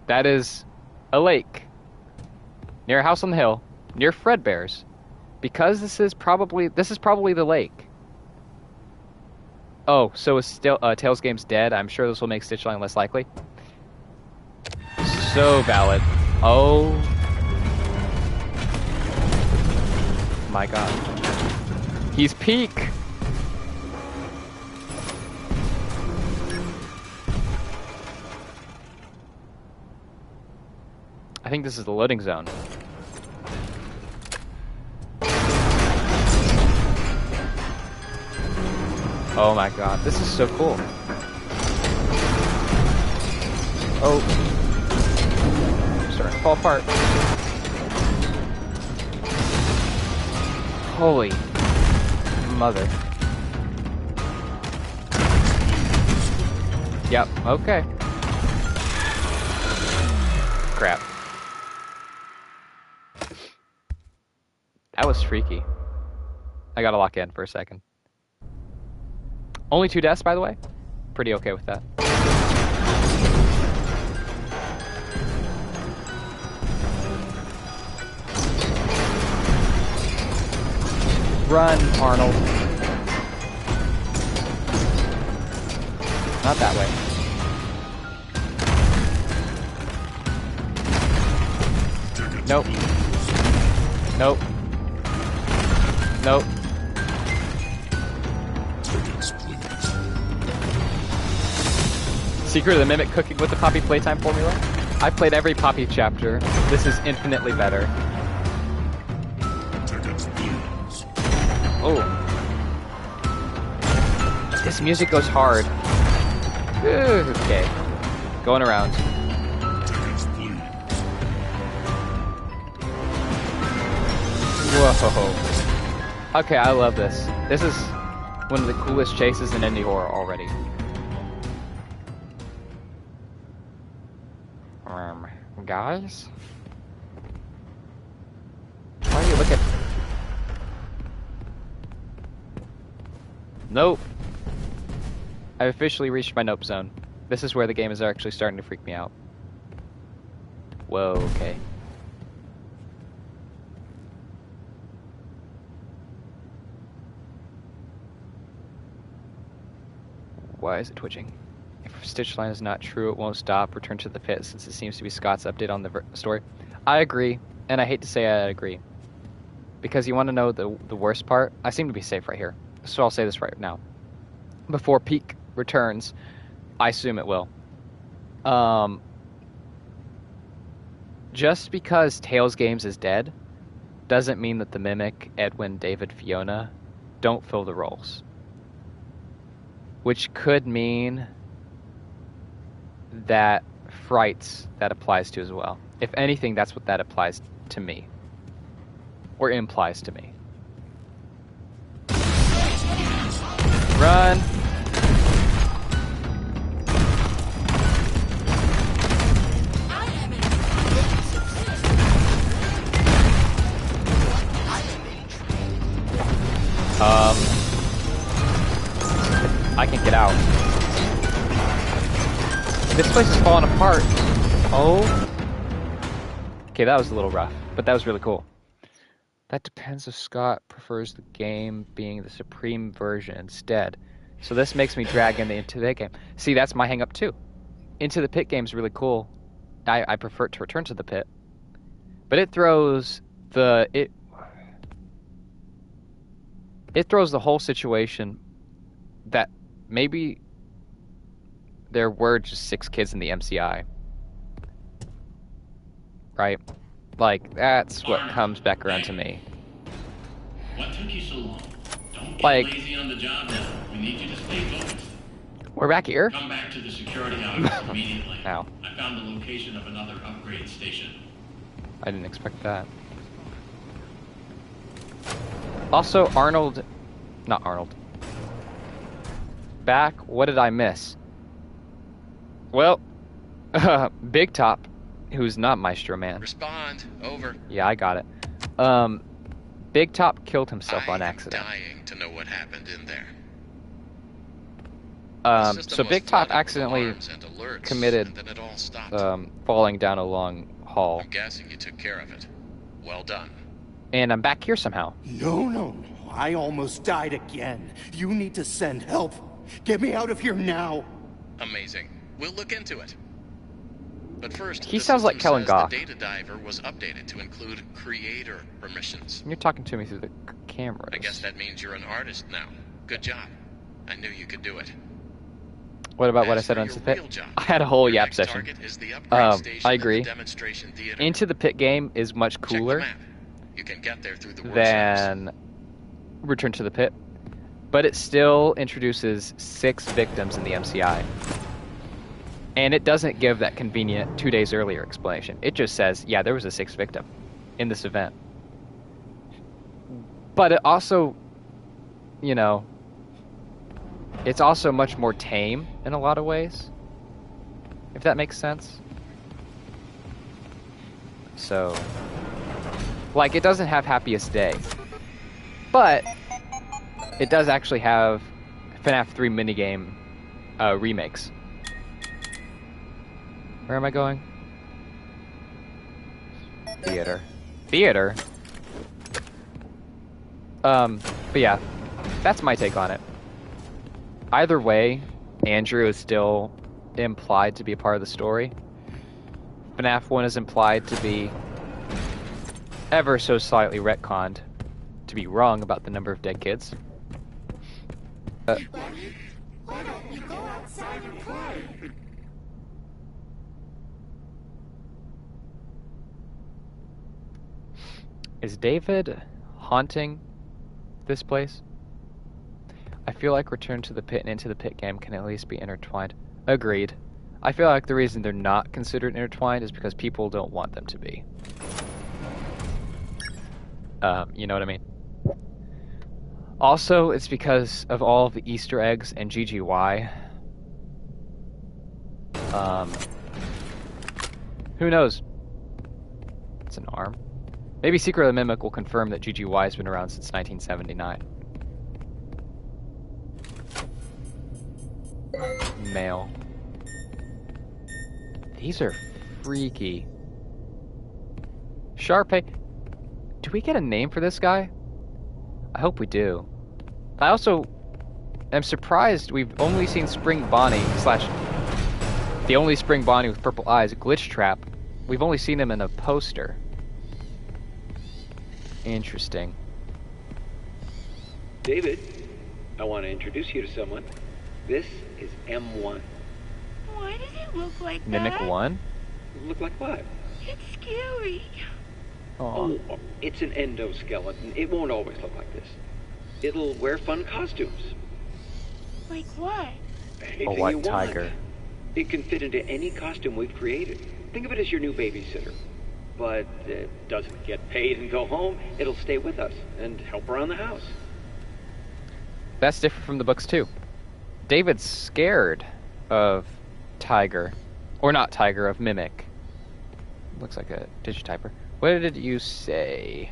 That is a lake near a house on the hill near Fredbear's, because this is probably the lake. Oh, so is still Tails Games dead? I'm sure this will make Stitchline less likely. So valid. Oh my god. He's peak. I think this is the loading zone. Oh my god, this is so cool. Oh. I'm starting to fall apart. Holy mother. Yep, okay. Crap. That was freaky. I gotta lock in for a second. Only 2 deaths, by the way. Pretty okay with that. Run, Arnold. Not that way. Nope. Nope. Nope. Secret of the Mimic cooking with the Poppy playtime formula? I've played every Poppy chapter. This is infinitely better. Oh. This music goes hard. Okay. Going around. Whoa. Okay, I love this. This is one of the coolest chases in indie horror already. Guys? Why do you look at... Nope. I've officially reached my nope zone. This is where the game is actually starting to freak me out. Whoa, okay. Why is it twitching? If Stitch Line is not true, it won't stop. Return to the pit, since it seems to be Scott's update on the story. I agree, and I hate to say I agree. Because you want to know the worst part? I seem to be safe right here. So I'll say this right now. Before Peak returns, I assume it will. Just because Tales Games is dead doesn't mean that the Mimic, Edwin, David, Fiona don't fill the roles. Which could mean that Frights that applies to as well. If anything, that's what that applies to me. Or implies to me. Run! I can get out. This place is falling apart. Oh. Okay, that was a little rough, but that was really cool. That depends if Scott prefers the game being the Supreme version instead. So this makes me drag into the game. See, that's my hang up too. Into the Pit game's really cool. I prefer to return to the Pit. But it throws the it throws the whole situation that maybe there were just 6 kids in the MCI. Right? Like, that's what comes back around to me. What took you so long? Don't get like, lazy on the job now. We need you to stay focused. We're back here? Come back to the security office immediately. Ow. I found the location of another upgrade station. I didn't expect that. Also, not Arnold. Back, what did I miss? Well, Big Top, who's not Maestro Man. Respond. Over. Yeah, I got it. Big Top killed himself on accident. I'm dying to know what happened in there. So Big Top accidentally committed falling down a long hall. I'm guessing you took care of it. Well done. And I'm back here somehow. No. I almost died again. You need to send help. Get me out of here now. Amazing. We'll look into it. But first, he sounds like Kellen Goff. The data diver was updated to include creator permissions. You're talking to me through the camera. I guess that means you're an artist now. Good job. I knew you could do it. What about what I said on the Pit? I had a whole yap session. I agree. Into the Pit game is much cooler than Return to the Pit, but it still introduces 6 victims in the MCI. And it doesn't give that convenient 2 days earlier explanation. It just says, yeah, there was a 6th victim in this event. But it also, you know, it's also much more tame in a lot of ways, if that makes sense. So, like, it doesn't have Happiest Day, but it does actually have FNAF 3 minigame remakes. Where am I going? Theater. Theater? But yeah, that's my take on it. Either way, Andrew is still implied to be a part of the story. FNAF 1 is implied to be ever so slightly retconned to be wrong about the number of dead kids. Why don't you go outside and play? Is David haunting this place? I feel like Return to the Pit and Into the Pit game can at least be intertwined. Agreed. I feel like the reason they're not considered intertwined is because people don't want them to be. You know what I mean? Also, it's because of all of the Easter eggs and GGY. Who knows? It's an arm. Maybe Secret of the Mimic will confirm that GGY has been around since 1979. Mail. These are freaky. Sharpay. Do we get a name for this guy? I hope we do. I also am surprised we've only seen Spring Bonnie / the only Spring Bonnie with purple eyes, Glitch Trap. We've only seen him in a poster. Interesting. David, I want to introduce you to someone. This is M1. Why does it look like Mimic that? 1? Look like what? It's scary. Oh, it's an endoskeleton. It won't always look like this. It'll wear fun costumes. Like what? Anything A white you want. tiger. It can fit into any costume we've created. Think of it as your new babysitter. But it doesn't get paid and go home. It'll stay with us and help around the house. That's different from the books too. David's scared of Tiger. Or not Tiger, of Mimic. Looks like a digityper. What did you say?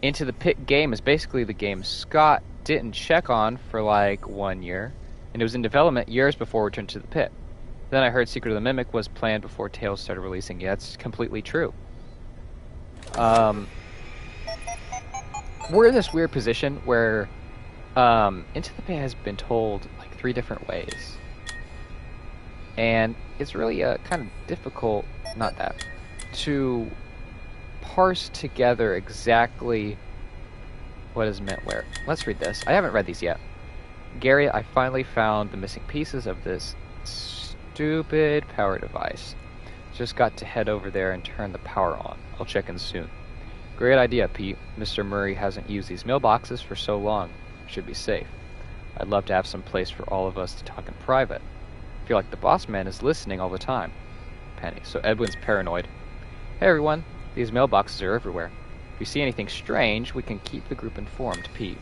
Into the Pit game is basically the game Scott didn't check on for like 1 year. And it was in development years before Return to the Pit. Then I heard Secret of the Mimic was planned before Tales started releasing. Yeah, that's completely true. We're in this weird position where Into the Pit has been told like 3 different ways. And it's really kind of difficult, not that, to parse together exactly what is meant where. Let's read this. I haven't read these yet. Gary, I finally found the missing pieces of this stupid power device. Just got to head over there and turn the power on. I'll check in soon. Great idea, Pete. Mr. Murray hasn't used these mailboxes for so long. Should be safe. I'd love to have some place for all of us to talk in private. I feel like the boss man is listening all the time. Penny. So Edwin's paranoid. Hey everyone, these mailboxes are everywhere. If you see anything strange, we can keep the group informed, Pete.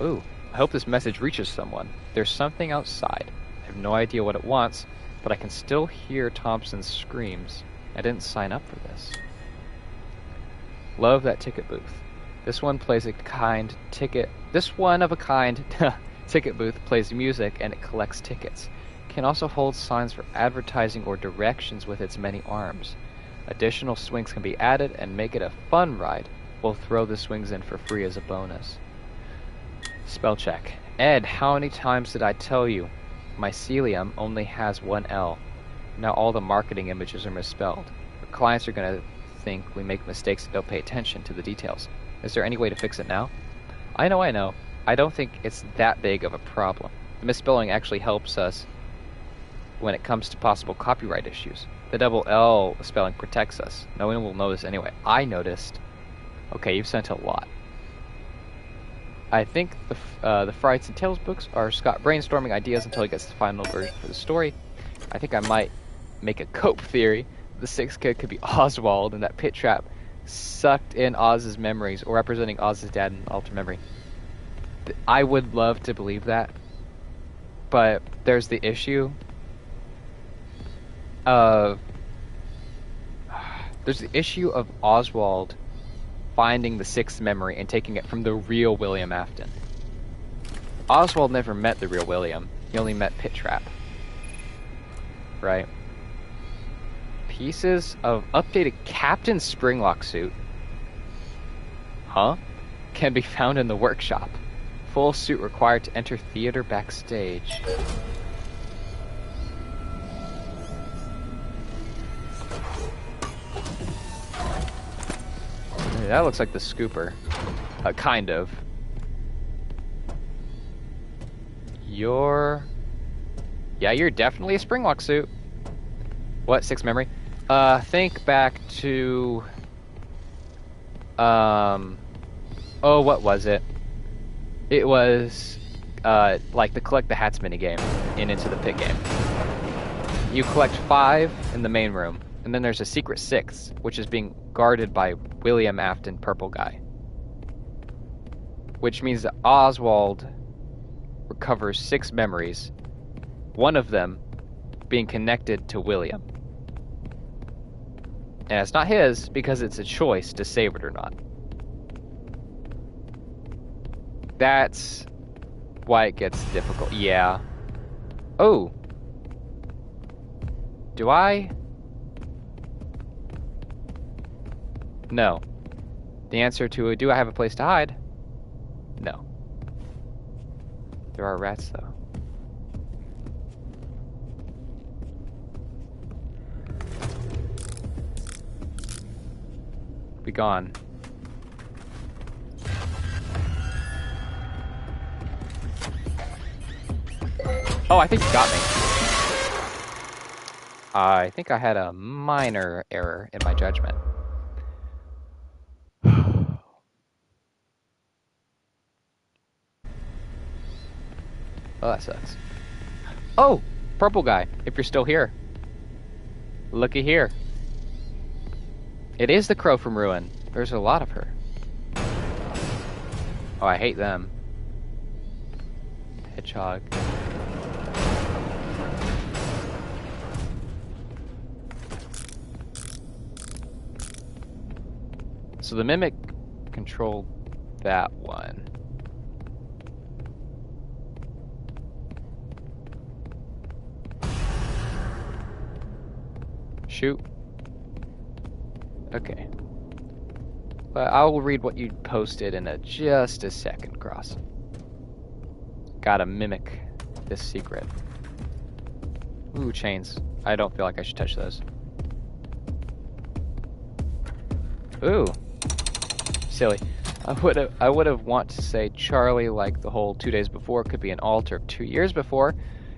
Ooh, I hope this message reaches someone. There's something outside. I have no idea what it wants, but I can still hear Thompson's screams. I didn't sign up for this. Love that ticket booth. This one of a kind ticket booth plays music and it collects tickets. It can also hold signs for advertising or directions with its many arms. Additional swings can be added and make it a fun ride. We'll throw the swings in for free as a bonus. Spell check. Ed, how many times did I tell you? Mycelium only has 1 L. Now all the marketing images are misspelled. Our clients are going to think we make mistakes and don't pay attention to the details. Is there any way to fix it now? I know. I don't think it's that big of a problem. The misspelling actually helps us when it comes to possible copyright issues. The double L spelling protects us. No one will notice anyway. I noticed. Okay, you've sent a lot. I think the Frights and Tales books are Scott brainstorming ideas until he gets the final version for the story. I think I might make a cope theory. The sixth kid could be Oswald, and that pit trap sucked in Oz's memories, or representing Oz's dad in altered memory. I would love to believe that, but there's the issue of Oswald finding the sixth memory and taking it from the real William Afton. Oswald never met the real William. He only met Pit Trap. Right? Pieces of updated Captain Springlock suit. Huh? Can be found in the workshop. Full suit required to enter theater backstage. That looks like the scooper. Kind of. You're definitely a Springlock suit. What? Sixth memory? Think back to... oh, what was it? It was, like the Collect the Hats minigame in Into the Pit game. You collect 5 in the main room, and then there's a secret 6th, which is being guarded by William Afton, purple guy. Which means that Oswald recovers 6 memories, one of them being connected to William. And it's not his, because it's a choice to save it or not. That's why it gets difficult. Yeah. Oh. Do I? No. The answer to do I have a place to hide? No. There are rats, though. Be gone. Oh, I think you got me. I think I had a minor error in my judgment. Oh, that sucks. Oh! Purple guy, if you're still here. Looky here. It is the crow from Ruin. There's a lot of her. Oh, I hate them. Hedgehog. So the Mimic controlled that one. Shoot. Okay. But I will read what you posted in just a second, Cross. Gotta mimic this secret. Ooh, chains. I don't feel like I should touch those. Ooh. Silly. I would have want to say Charlie, like the whole 2 days before, could be an alter of 2 years before.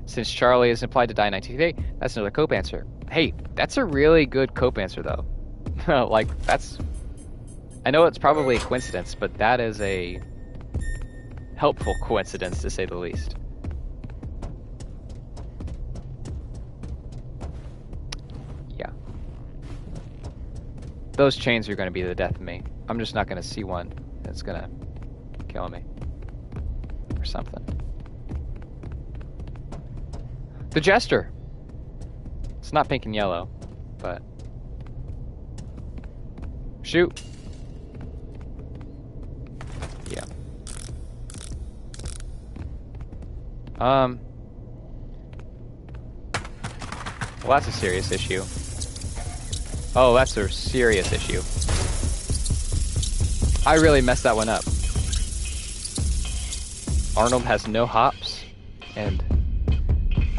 Since Charlie is implied to die in 1988, that's another cope answer. Hey, that's a really good cope answer, though. Like, that's... I know it's probably a coincidence, but that is a helpful coincidence, to say the least. Yeah. Those chains are going to be the death of me. I'm just not going to see one that's going to kill me. Or something. The Jester! It's not pink and yellow, but... Shoot! Yeah. Well, that's a serious issue. Oh, that's a serious issue. I really messed that one up. Arnold has no hops, and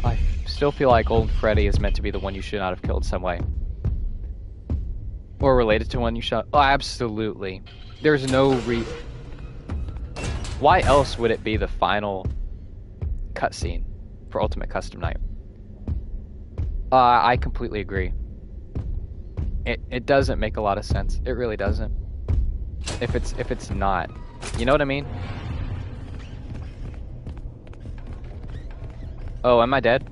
I still feel like old Freddy is meant to be the one you should not have killed some way. Or related to one you shot. Oh, absolutely. There's no Why else would it be the final cutscene for Ultimate Custom Night? I completely agree. It doesn't make a lot of sense. It really doesn't. If it's not. You know what I mean? Oh, am I dead?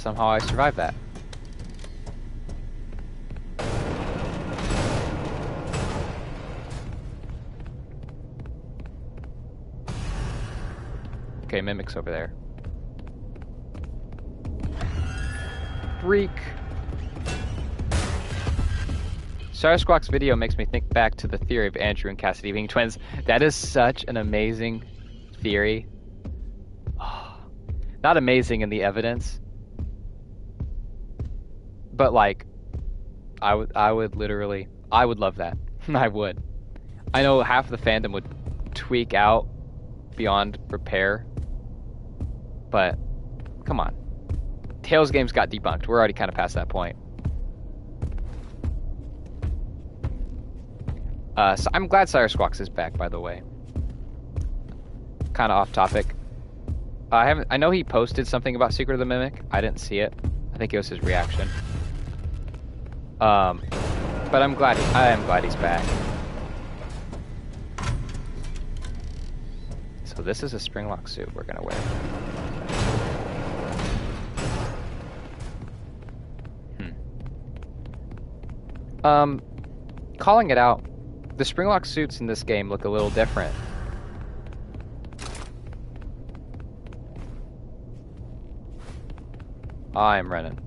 somehow I survived that. Okay, Mimic's over there. Freak! Squawk's video makes me think back to the theory of Andrew and Cassidy being twins. That is such an amazing theory. Oh, not amazing in the evidence, but like, I would literally, I would love that. I would. I know half the fandom would tweak out beyond repair, but come on. Tales games got debunked. We're already kind of past that point. So I'm glad Squawks is back, by the way. Kind of off topic. I know he posted something about Secret of the Mimic. I didn't see it. I think it was his reaction. But I am glad he's back. So this is a Springlock suit we're gonna wear. Calling it out. The Springlock suits in this game look a little different. I'm running.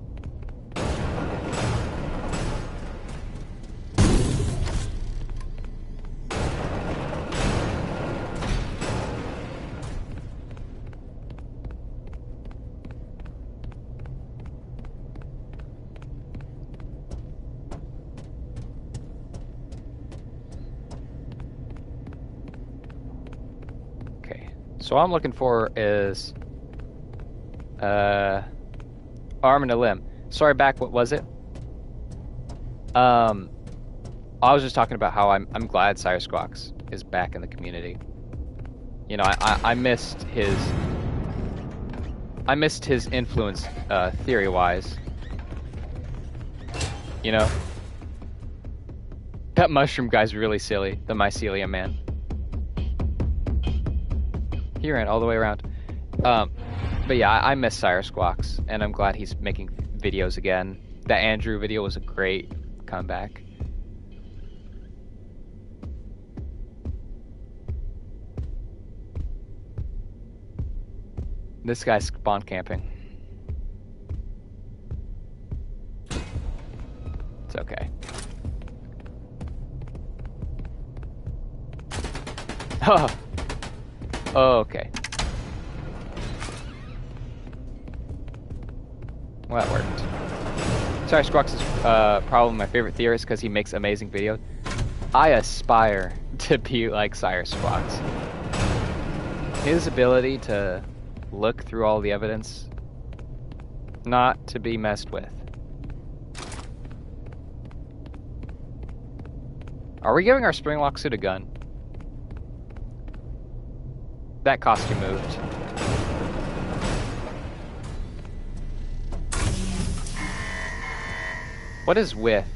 So all I'm looking for is arm and a limb. Sorry, back. What was it? I was just talking about how I'm glad Squawks is back in the community. You know, I missed his influence theory wise. You know, that mushroom guy's really silly. The mycelium man. He ran all the way around. But yeah, I miss Squawks, and I'm glad he's making videos again. That Andrew video was a great comeback. This guy's spawn camping. It's okay. Oh, okay. Well, that worked. Squawks is probably my favorite theorist because he makes amazing videos. I aspire to be like Squawks. His ability to look through all the evidence, not to be messed with. Are we giving our Springlock suit a gun? That costume moved. What is with?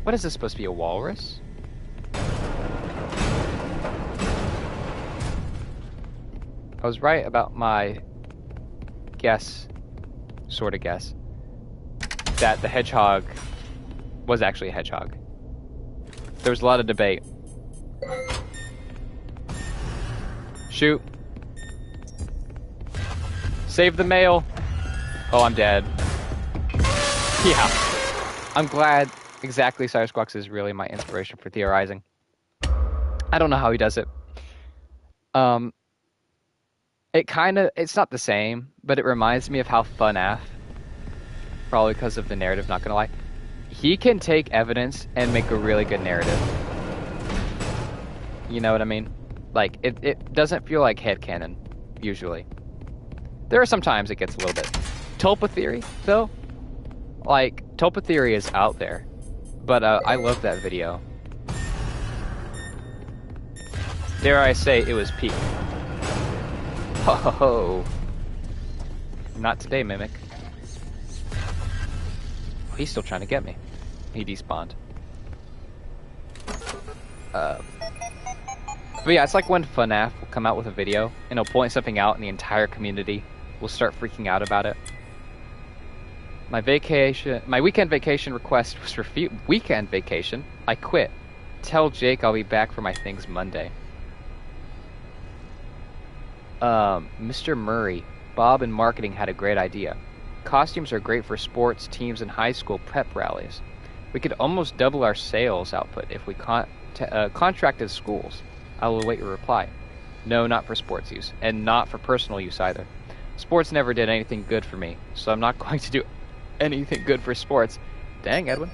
What is this supposed to be, a walrus? I was right about my guess, sort of guess, that the hedgehog was actually a hedgehog. There was a lot of debate. Shoot. Save the male. Oh, I'm dead. Yeah. I'm glad exactly Squawks is really my inspiration for theorizing. I don't know how he does it. It's not the same, but it reminds me of how FNAF, probably because of the narrative, not gonna lie, he can take evidence and make a really good narrative. You know what I mean? Like, it doesn't feel like headcanon, usually. There are some times it gets a little bit. Tulpa theory, though? Like, Tulpa theory is out there. But I love that video. Dare I say, it was peak. Ho ho ho. Not today, Mimic. Oh, he's still trying to get me. He despawned. But yeah, it's like when FNAF will come out with a video and he'll point something out and the entire community will start freaking out about it. My weekend vacation request was refused. Weekend vacation? I quit. Tell Jake I'll be back for my things Monday. Mr. Murray, Bob in marketing had a great idea. Costumes are great for sports teams and high school prep rallies. We could almost double our sales output if we contracted schools. I will await your reply. No, not for sports use, and not for personal use either. Sports never did anything good for me, so I'm not going to do anything good for sports. Dang, Edwin.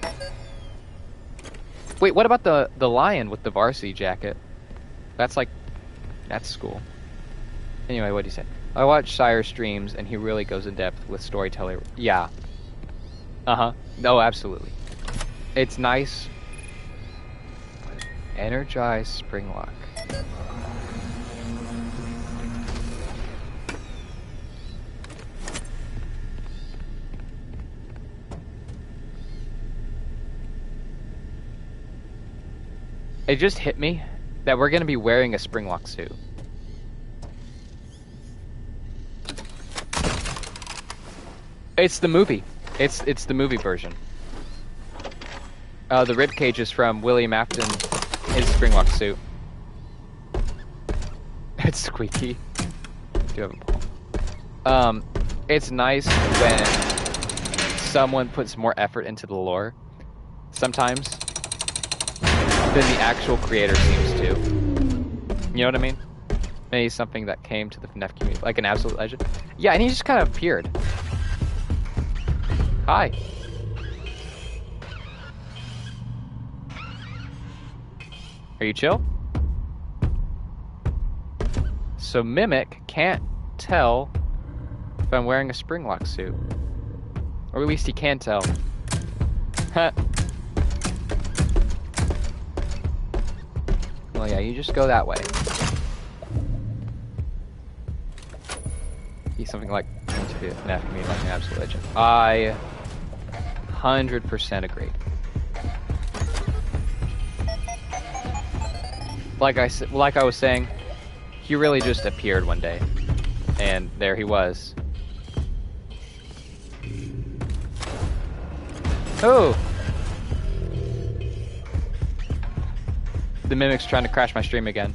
Wait, what about the lion with the varsity jacket? That's cool. Anyway, what do you say? I watch Sire's streams, and he really goes in depth with storytelling. Yeah. Uh-huh. No, absolutely. It's nice. Energize spring lock. It just hit me that we're going to be wearing a spring lock suit. It's the movie. It's the movie version. The rib cage is from William Afton, his spring lock suit. It's squeaky. Do you have a ball? It's nice when someone puts more effort into the lore, sometimes, than the actual creator seems to. You know what I mean? Maybe something that came to the FNAF community, like an absolute legend. Yeah, and he just kind of appeared. Hi. Are you chill? So Mimic can't tell if I'm wearing a spring lock suit. Or at least he can tell. Well, yeah, you just go that way. He's something like going to be a FNAF community like an absolute legend. I 100% agree. Like I was saying, he really just appeared one day, and there he was. Oh! The Mimic's trying to crash my stream again.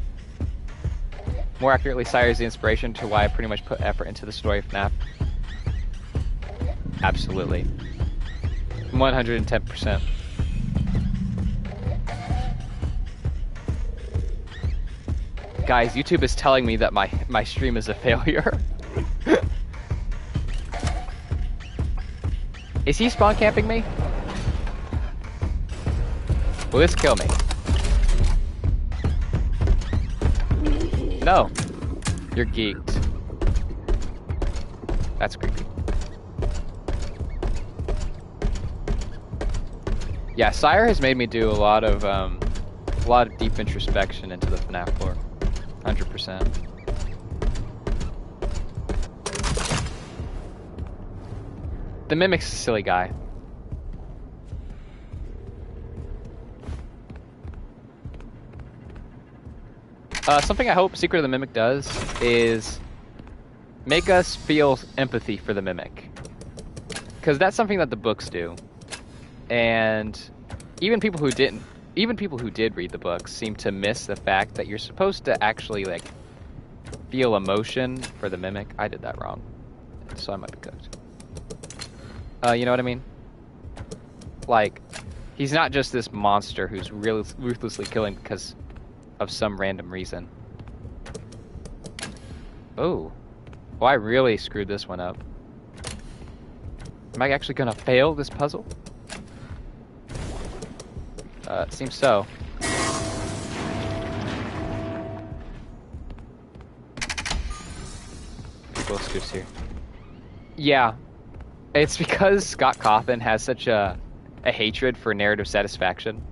More accurately, Sire is the inspiration to why I pretty much put effort into the story of FNAF. Absolutely. 110%. Guys, YouTube is telling me that my stream is a failure. Is he spawn camping me? Will this kill me? No. You're geeked. That's creepy. Yeah, Sire has made me do a lot of deep introspection into the FNAF lore. 100%. The Mimic's a silly guy. Something I hope Secret of the Mimic does is make us feel empathy for the Mimic. Because that's something that the books do. And even people who did read the books seem to miss the fact that you're supposed to actually, like, feel emotion for the Mimic. I did that wrong, so I might be cooked. You know what I mean? Like, he's not just this monster who's really ruthlessly killing because of some random reason. Oh. Well, I really screwed this one up. Am I actually gonna fail this puzzle? It seems so. People scoops here. Yeah. It's because Scott Cawthon has such a hatred for narrative satisfaction.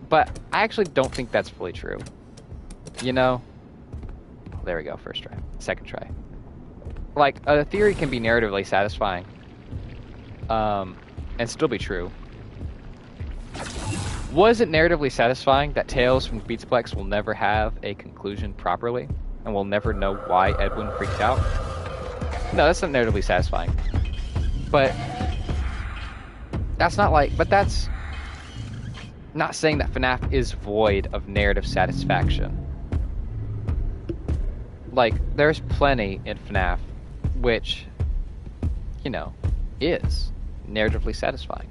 But I actually don't think that's fully true. You know? There we go, first try. Second try. Like, a theory can be narratively satisfying. And still be true. Was it narratively satisfying that Tales from Beatsplex will never have a conclusion properly? And we'll never know why Edwin freaked out? No, that's not narratively satisfying. But that's not like, but that's not saying that FNAF is void of narrative satisfaction. Like, there's plenty in FNAF which, you know, is narratively satisfying.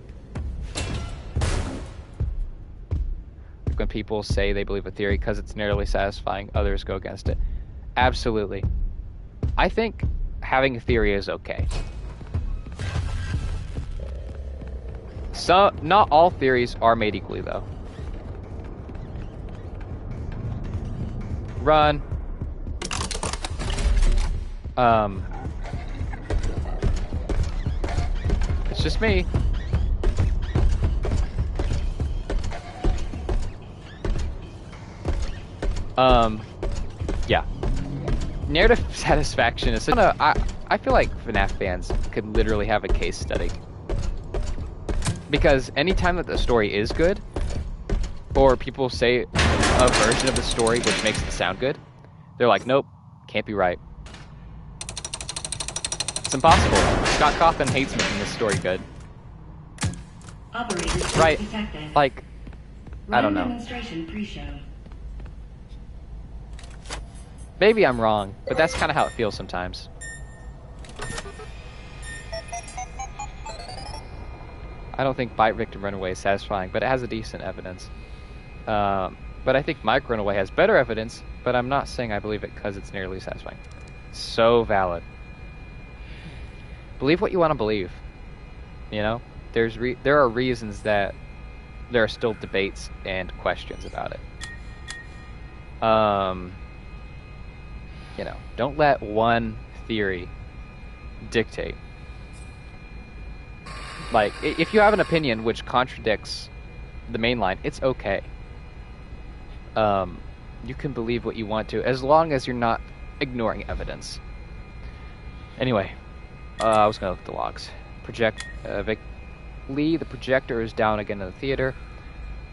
Like when people say they believe a theory because it's narratively satisfying, others go against it. Absolutely. I think having a theory is okay. So, not all theories are made equally, though. Run. It's just me. Yeah. Narrative satisfaction is I feel like FNAF fans could literally have a case study. Because anytime that the story is good, or people say a version of the story which makes it sound good, they're like, nope, can't be right. It's impossible. Scott Cawthon hates making this story good. Right. Like, I don't know. Demonstration pre-show. Maybe I'm wrong, but that's kind of how it feels sometimes. I don't think Bite Victim Runaway is satisfying, but it has a decent evidence. But I think Mike Runaway has better evidence, but I'm not saying I believe it because it's nearly satisfying. So valid. Believe what you want to believe. You know? There are reasons that there are still debates and questions about it. You know, don't let one theory dictate. Like, if you have an opinion which contradicts the main line, it's okay. You can believe what you want to, as long as you're not ignoring evidence. Anyway, I was gonna look at the logs. Vic Lee, the projector is down again in the theater.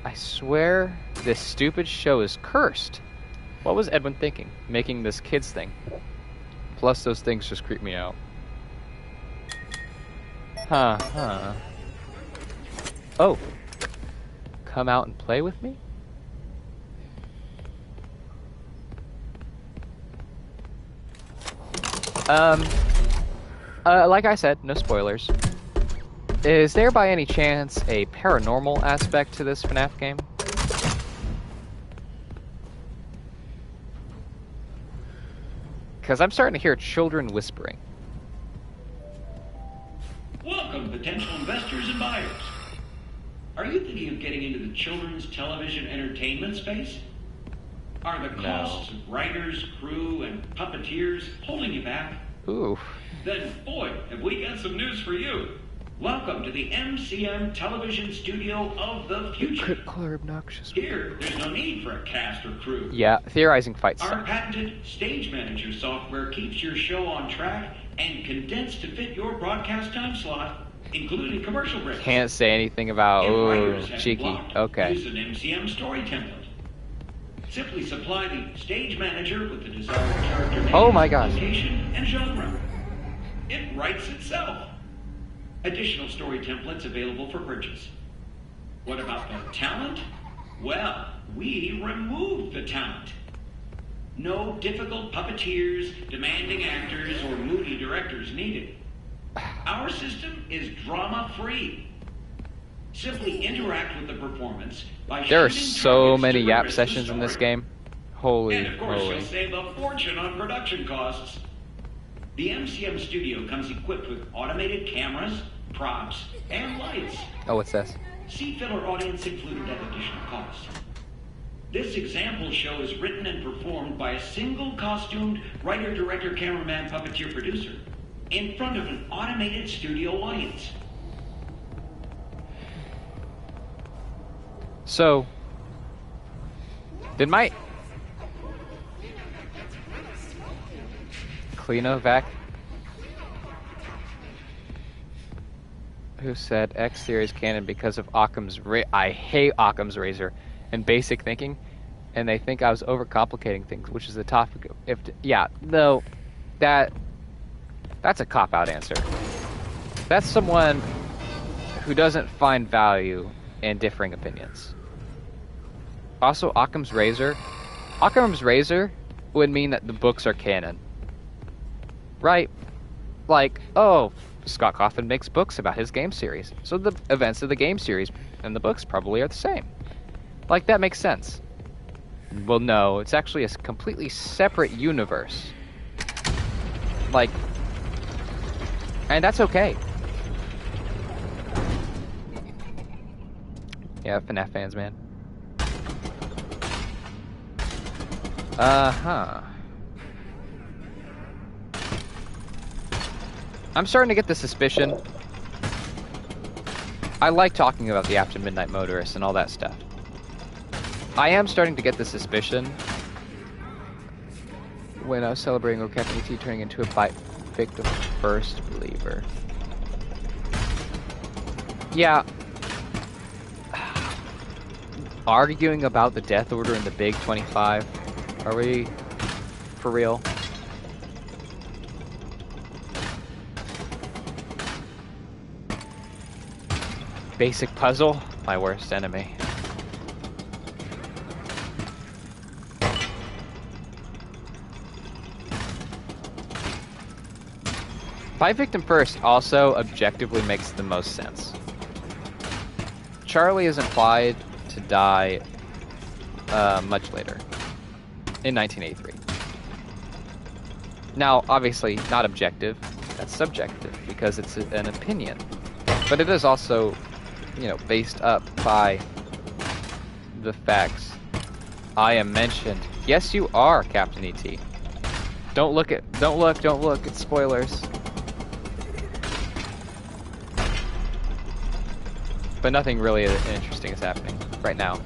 I swear this stupid show is cursed. What was Edwin thinking, making this kids thing? Plus, those things just creep me out. Huh. Oh. Come out and play with me? Like I said, no spoilers. Is there by any chance a paranormal aspect to this FNAF game? Because I'm starting to hear children whispering. Welcome, potential investors and buyers. Are you thinking of getting into the children's television entertainment space? Are the costs of writers, crew, and puppeteers holding you back? Ooh. Then, boy, have we got some news for you. Welcome to the MCM television studio of the future. Critical or obnoxious. Here, there's no need for a cast or crew. Yeah, theorizing fights. Our patented Stage Manager software keeps your show on track and condensed to fit your broadcast time slot, including commercial breaks. Can't say anything about, ooh, cheeky. Okay. Use an MCM story template. Simply supply the Stage Manager with the desired character name, location, and genre. It writes itself. Additional story templates available for purchase. What about the talent? Well, we removed the talent. No difficult puppeteers, demanding actors, or moody directors needed. Our system is drama-free. Simply interact with the performance by there are so many Yap sessions in this game. Holy and of course, moly. you'll save a fortune on production costs. The MCM studio comes equipped with automated cameras, props, and lights. Oh, what's this? Seat filler audience included at additional cost. This example show is written and performed by a single costumed writer, director, cameraman, puppeteer, producer in front of an automated studio audience. So, did my Cleanovac, who said X series canon because of Occam's I hate Occam's razor and basic thinking, and they think I was overcomplicating things, which is the topic of, yeah, no, that's a cop-out answer. That's someone who doesn't find value in differing opinions. Also, Occam's razor. Occam's razor would mean that the books are canon. Right? Like, oh, Scott Cawthon makes books about his game series, so the events of the game series and the books probably are the same. Like, that makes sense. Well, no, it's actually a completely separate universe. Like, and that's okay. Yeah, FNAF fans, man. Uh-huh. I'm starting to get the suspicion. I like talking about the After Midnight Motorist and all that stuff. I am starting to get the suspicion when I was celebrating with Captain E.T. turning into a victim first believer. Yeah. Arguing about the death order in the Big 25. Are we for real? Basic puzzle, my worst enemy. By victim first also objectively makes the most sense. Charlie is implied to die much later, in 1983. Now, obviously, not objective, that's subjective, because it's an opinion. But it is also, you know, based up by the facts. I am mentioned. Yes, you are, Captain E.T. Don't look, it's spoilers. But nothing really interesting is happening right now.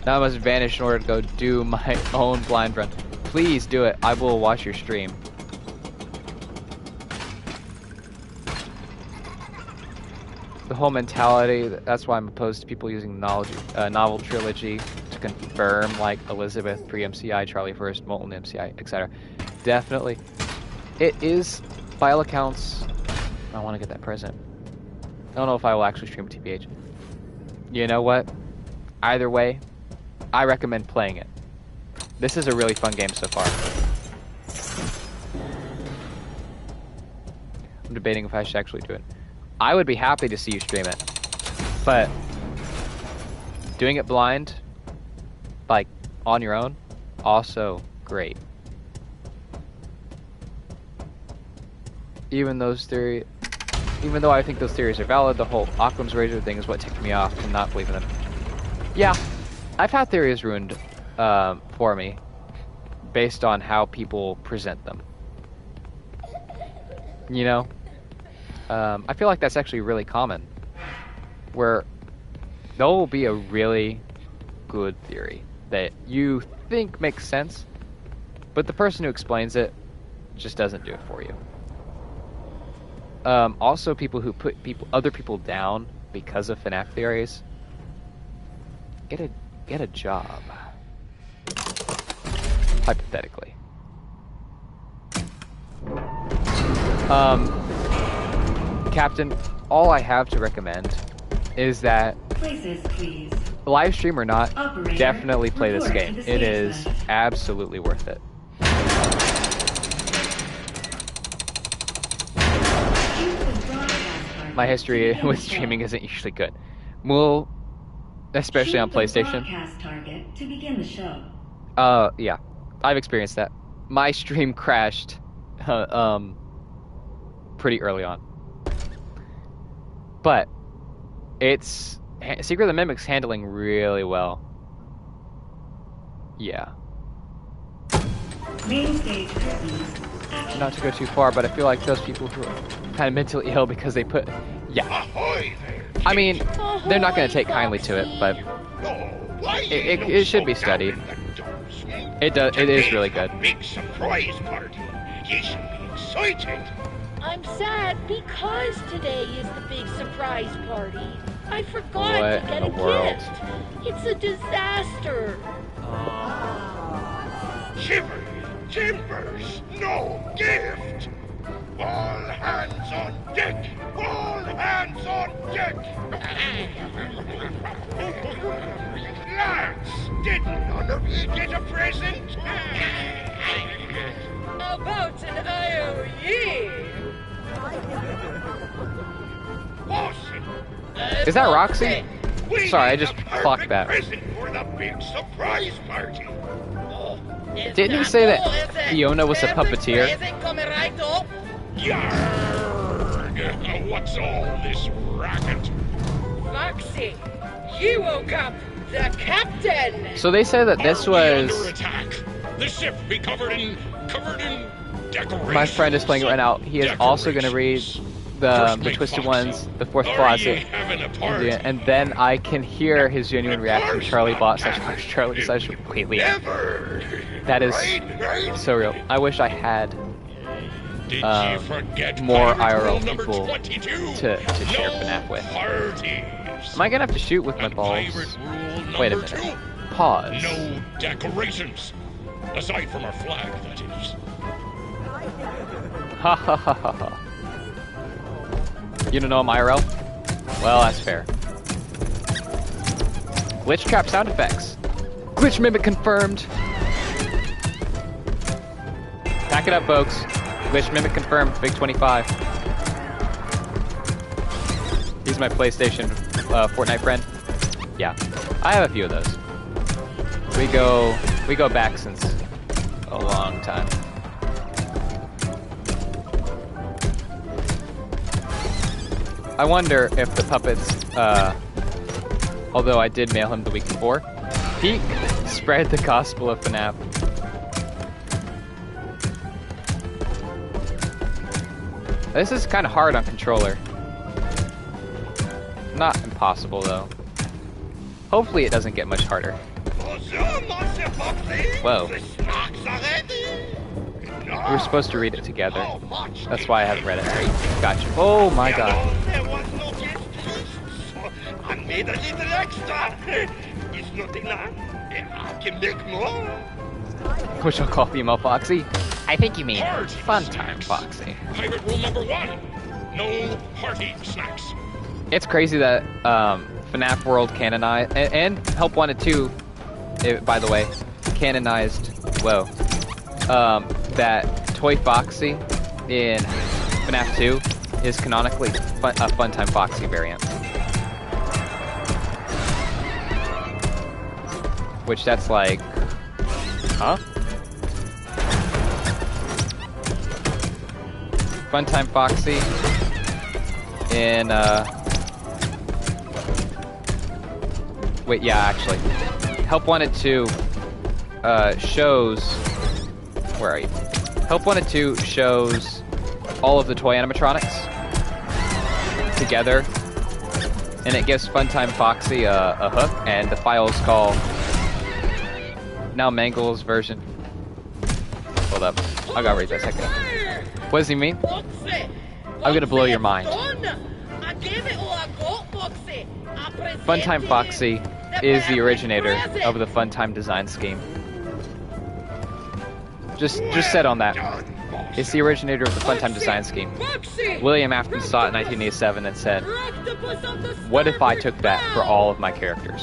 Now I must vanish in order to go do my own blind run. Please do it. I will watch your stream. The whole mentality, that's why I'm opposed to people using novel trilogy to confirm, like Elizabeth pre-MCI, Charlie first, Molten MCI, etc. Definitely. It is, by all accounts, I want to get that present. I don't know if I will actually stream TPH. You know what? Either way, I recommend playing it. This is a really fun game so far. I'm debating if I should actually do it. I would be happy to see you stream it. But doing it blind, like on your own, also great. Even though I think those theories are valid, the whole Occam's razor thing is what ticked me off to not believe in them. Yeah, I've had theories ruined for me based on how people present them. You know? I feel like that's actually really common. Where there will be a really good theory that you think makes sense, but the person who explains it just doesn't do it for you. Also, people who put other people down because of FNAF theories, get a job. Hypothetically. Captain, all I have to recommend is that, Places, please. Live stream or not, Operator, definitely play this report game. to the It is stage left. absolutely worth it. My history with streaming isn't usually good. Well, especially on PlayStation. Broadcast target to begin the show. Yeah, I've experienced that. My stream crashed, pretty early on. But it's Secret of the Mimic's handling really well. Yeah. Main stage curtains. Not to go too far, but I feel like those people who are kind of mentally ill because they put, yeah. I mean, they're not going to take kindly to it, but it should be studied. It does. It is really good. Big surprise party. You should be excited. I'm sad because today is the big surprise party. I forgot What to get in a the world? gift. It's a disaster. Shiver timbers, no gift. All hands on deck! All hands on deck! Lads, did none of you get a present? About an IOE? Awesome! Is that Roxy? Sorry, I just clocked that. Present for the big surprise party. Didn't you say that Fiona was a puppeteer? Yarg! What's all this racket? Foxy, you woke up the captain! So they said that this was... Under attack. The ship be covered in decorations. My friend is playing it right now. He is also going to read the Twisted Ones, the Fourth Closet, and then I can hear his genuine reaction. Charlie bought such much. Charlie such completely. That is so real. I wish I had more IRL people to share FNAF with. Am I gonna have to shoot with my balls? Wait a minute. Pause. No decorations, aside from our flag, that is. Ha ha ha ha ha. You don't know I'm IRL? Well, that's fair. Glitch trap sound effects. Glitch mimic confirmed. Pack it up, folks. Glitch mimic confirmed. Big 25. He's my PlayStation Fortnite friend. Yeah, I have a few of those. We go back since a long time. I wonder if the puppets, although I did mail him the week before, he spread the gospel of FNAF. This is kind of hard on controller. Not impossible though. Hopefully it doesn't get much harder. Whoa. We were supposed to read it together. That's why I haven't read it. Gotcha. Oh my god. I made a little extra. It's not enough. I can make more. Which I'll call female Foxy. I think you mean fun time Foxy. Pirate rule number 1. No party snacks. It's crazy that FNAF World canonized, and Help Wanted 2, by the way, canonized, whoa, that Toy Foxy in FNAF 2 is canonically a Funtime Foxy variant. Which that's like, huh? Funtime Foxy in, wait, yeah, actually. Help Wanted 2 shows, where are you? Help Wanted 2 shows all of the toy animatronics together, and it gives Funtime Foxy a hook, and the file's called Now Mangle's version. Hold up, I gotta read that second. What does he mean? I'm gonna blow your mind. Funtime Foxy is the originator of the Funtime design scheme. Just set on that. It's the originator of the Funtime design scheme. William Afton saw it in 1987 and said, "What if I took that for all of my characters?"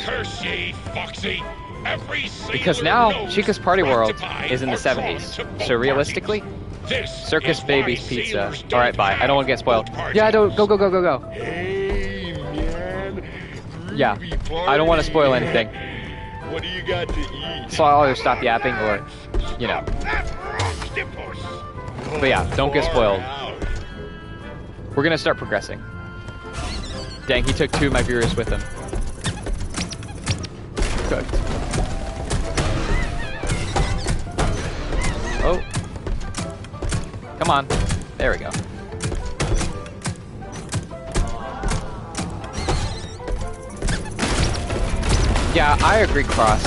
Because now Chica's Party World is in the 70s. So realistically, Circus Baby's Pizza. Alright, bye. I don't want to get spoiled. Yeah, go. Hey, man. Yeah, I don't want to spoil anything. What do you got to eat? So I'll either stop yapping or, you know. But yeah, don't get spoiled. We're gonna start progressing. Dang, he took 2 of my viewers with him. Cooked. Oh. Come on. There we go. Yeah, I agree, Cross.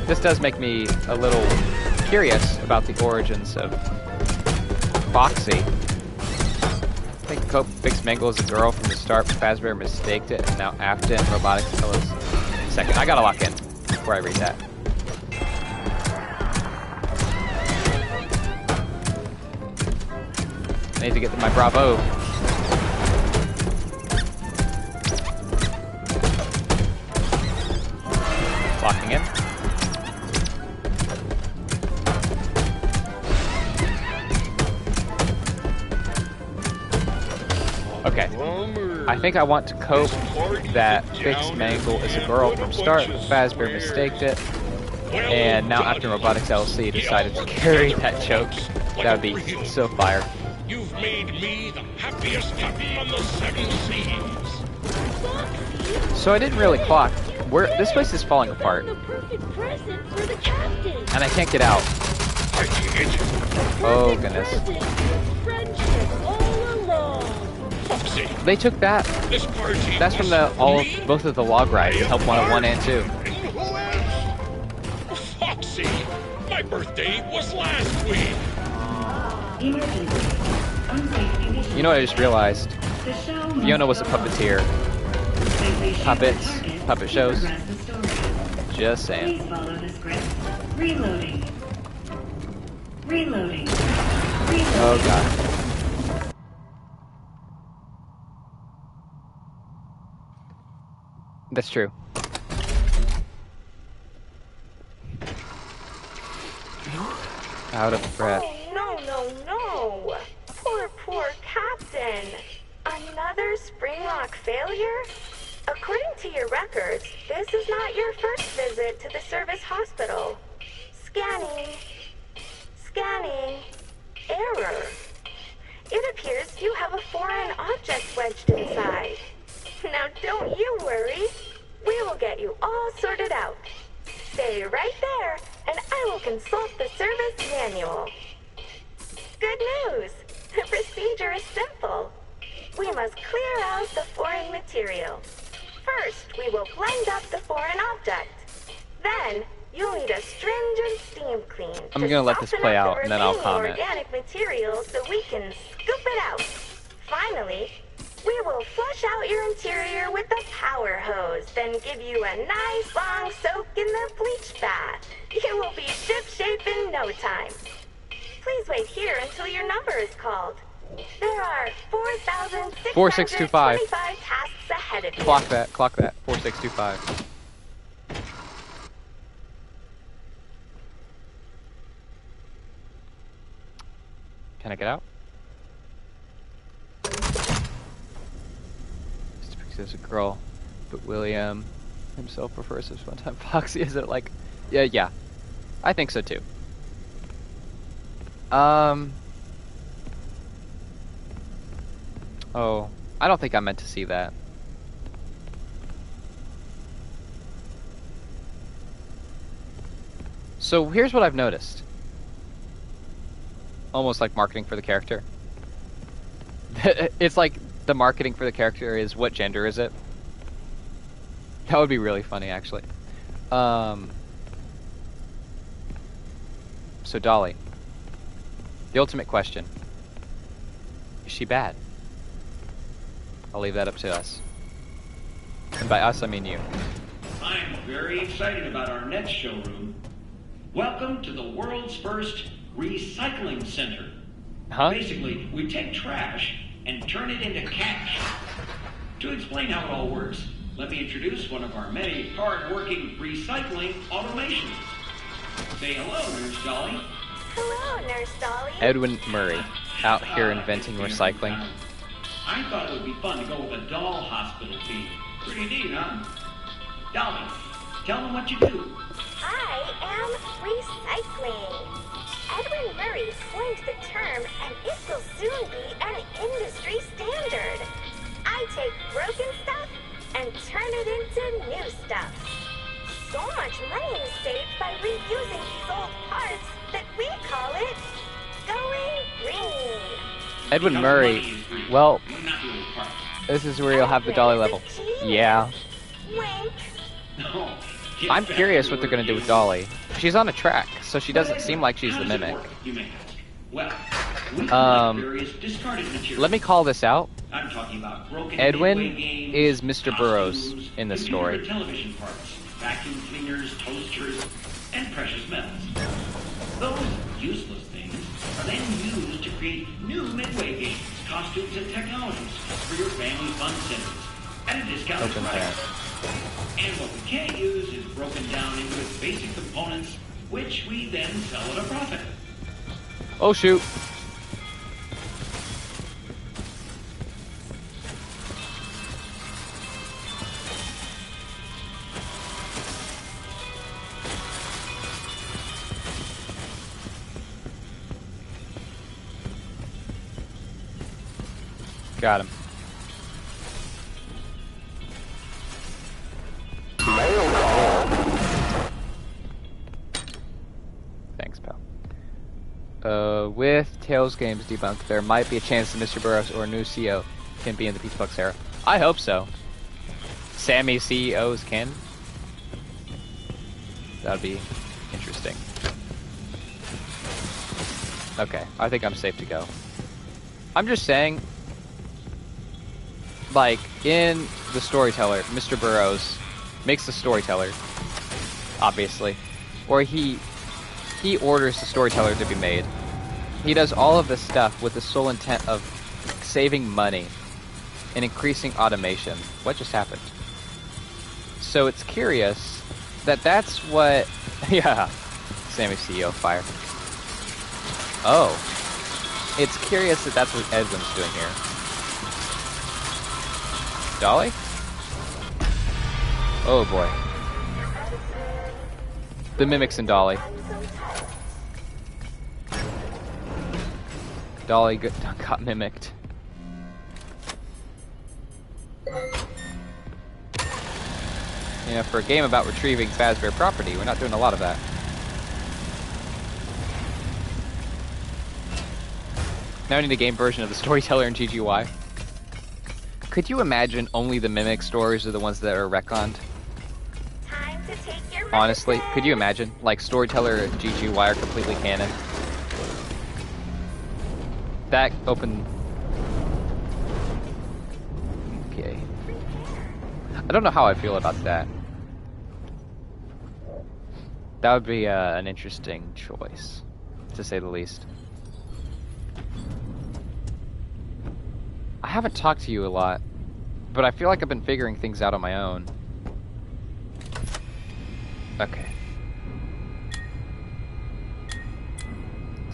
This does make me a little curious about the origins of Foxy. I think Cope fixed Mangle as a girl from the start, but Fazbear mistaked it, and now Afton and Robotics tell us. Second, I gotta lock in before I read that. I need to get to my Bravo. Locking in. Okay. I think I want to cope that Fixed Mangle is a girl from start. Fazbear mistaked it. And now After Robotics LC decided to carry that joke. That would be so fire. You've made me the happiest captain on the 7 seas. So I didn't really clock. This place is falling apart. And I can't get out. Oh goodness. They took that. That's from both of the log rides, Help 101 and 2. Foxy, my birthday was last week. You know what I just realized? Fiona was a puppeteer. Puppets, puppet shows. Just saying. Please follow the script. Reloading. Reloading. Oh god. That's true. Out of breath. Oh, no. Poor Captain. Another Springlock failure? According to your records, this is not your first visit to the service hospital. Scanning. Error. It appears you have a foreign object wedged inside. Now don't you worry. We will get you all sorted out. Stay right there, and I will consult the service manual. Good news! The procedure is simple. We must clear out the foreign material. First, we will blend up the foreign object. Then, you'll need a stringent steam clean. I'm gonna let this play out, and then I'll comment. Organic material so we can scoop it out. Finally, we will flush out your interior with the power hose, then give you a nice long soak in the bleach bath. You will be ship-shape in no time. Please wait here until your number is called. There are 4,625 tasks ahead of you. Clock that, 4625. Can I get out? There's a girl, but William himself prefers this one time. Foxy, is it like... Yeah. I think so too. Oh, I don't think I meant to see that. So here's what I've noticed. Almost like marketing for the character. It's like the marketing for the character is what gender is it? That would be really funny, actually. So Dolly, the ultimate question: is she bad? I'll leave that up to us. And by us, I mean you. I'm very excited about our next showroom. Welcome to the world's first recycling center. Basically, we take trash and turn it into cash. To explain how it all works, let me introduce one of our many hard-working recycling automations. Say hello, Nurse Dolly. Hello, Nurse Dolly. Edwin Murray, out here inventing recycling. I thought it would be fun to go with a doll hospital theme. Pretty neat, huh? Dolly, tell them what you do. I am recycling. Edwin Murray coined the term, and it will soon be an industry standard. I take broken stuff and turn it into new stuff. So much money is saved by reusing these old parts that we call it going green. Edwin Murray, well, this is where you'll have the Dolly level. Yeah. I'm curious what they're going to do with Dolly. She's on a track, so she doesn't seem like she's the mimic. Let me call this out. Edwin is Mr. Burroughs in this story. Television parts, vacuum cleaners, toasters, and precious metals. Those useless things are then used to create create new Midway games, costumes, and technologies for your family fun centers at a discounted price. And what we can't use is broken down into its basic components, which we then sell at a profit. Oh, shoot. Got him. Thanks, pal. With Tails Games debunked, there might be a chance that Mr. Burroughs or a new CEO can be in the Pizza Box era. I hope so. Sammy CEOs can. That'd be interesting. Okay, I think I'm safe to go. I'm just saying, like, in The Storyteller, Mr. Burroughs makes the storyteller, obviously, or he orders the storyteller to be made. He does all of this stuff with the sole intent of saving money and increasing automation. What just happened? So it's curious that that's what... yeah, Sammy CEO fire. Oh. It's curious that that's what Edwin's doing here. Dolly? Oh boy. The Mimics and Dolly. Dolly got mimicked. You know, for a game about retrieving Fazbear property, we're not doing a lot of that. Now I need a game version of the Storyteller in GGY. Could you imagine only the Mimic stories are the ones that are retconned? Honestly, could you imagine? Like, Storyteller and GGY are completely canon. That open... Okay. I don't know how I feel about that. That would be an interesting choice, to say the least. I haven't talked to you a lot, but I feel like I've been figuring things out on my own. Okay.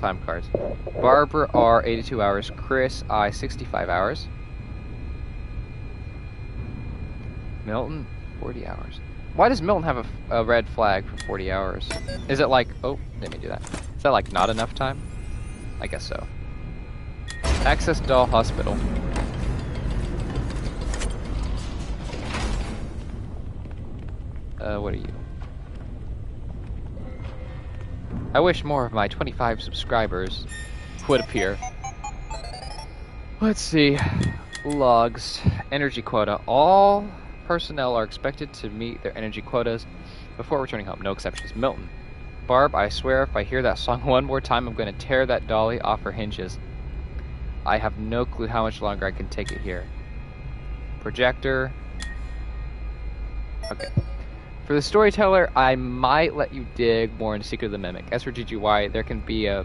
Time cards. Barbara R, 82 hours. Chris I, 65 hours. Milton, 40 hours. Why does Milton have a red flag for 40 hours? Is it like... oh, let me do that. Is that like not enough time? I guess so. Access Doll Hospital. What are you? I wish more of my 25 subscribers would appear. Let's see. Logs. Energy quota. All personnel are expected to meet their energy quotas before returning home. No exceptions. Milton. Barb, I swear if I hear that song one more time, I'm going to tear that dolly off her hinges. I have no clue how much longer I can take it here. Projector. Okay. For the Storyteller, I might let you dig more into Secret of the Mimic. As for GGY, there can be a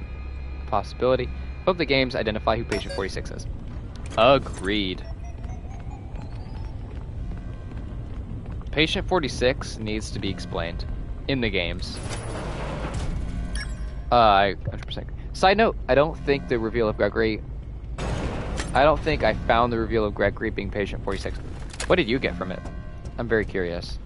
possibility. Hope the games identify who Patient 46 is. Agreed. Patient 46 needs to be explained in the games. 100%. Side note, I don't think the reveal of Gregory... I don't think I found the reveal of Gregory being Patient 46. What did you get from it? I'm very curious.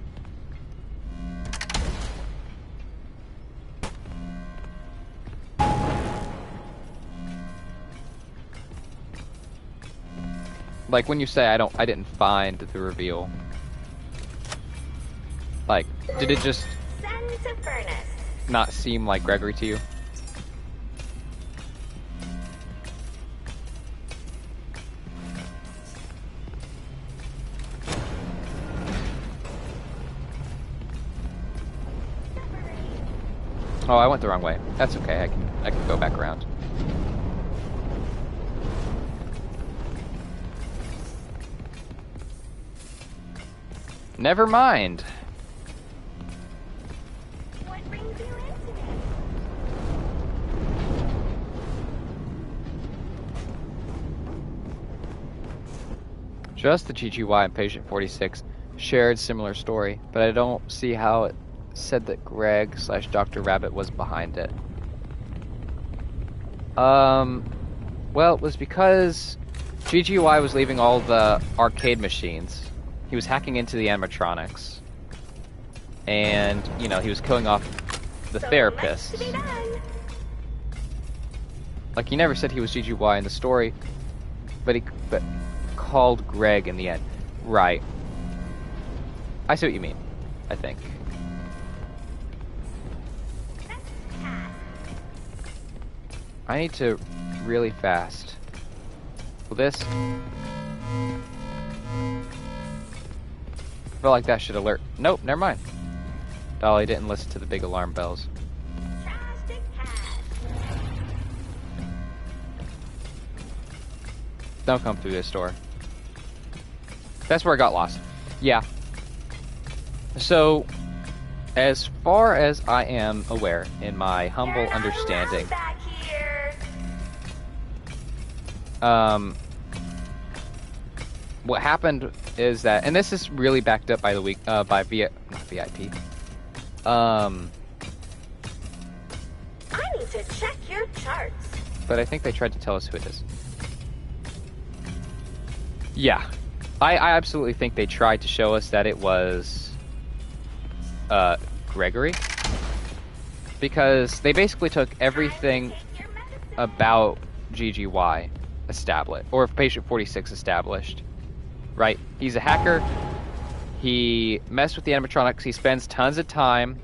Like when you say I didn't find the reveal. Like, did it just not seem like Gregory to you? Oh, I went the wrong way. That's okay. I can go back around. Never mind. What brings you in Just the GGY and Patient 46 shared similar story, but I don't see how it said that Greg/Dr. Rabbit was behind it. Well, it was because GGY was leaving all the arcade machines. He was hacking into the animatronics. And, you know, he was killing off the therapists. Like, he never said he was GGY in the story, but called Greg in the end. Right. I see what you mean, I think. I need to really fast. Will this? I feel like that should alert. Nope, never mind. Dolly didn't listen to the big alarm bells. Don't come through this door. That's where I got lost. Yeah. So, as far as I am aware, in my humble understanding, what happened is that, and this is really backed up by the week by VIP. I need to check your charts. But I think they tried to tell us who it is. Yeah, I absolutely think they tried to show us that it was Gregory, because they basically took everything about GGY established, or Patient 46 established, right? He's a hacker. He messed with the animatronics. He spends tons of time.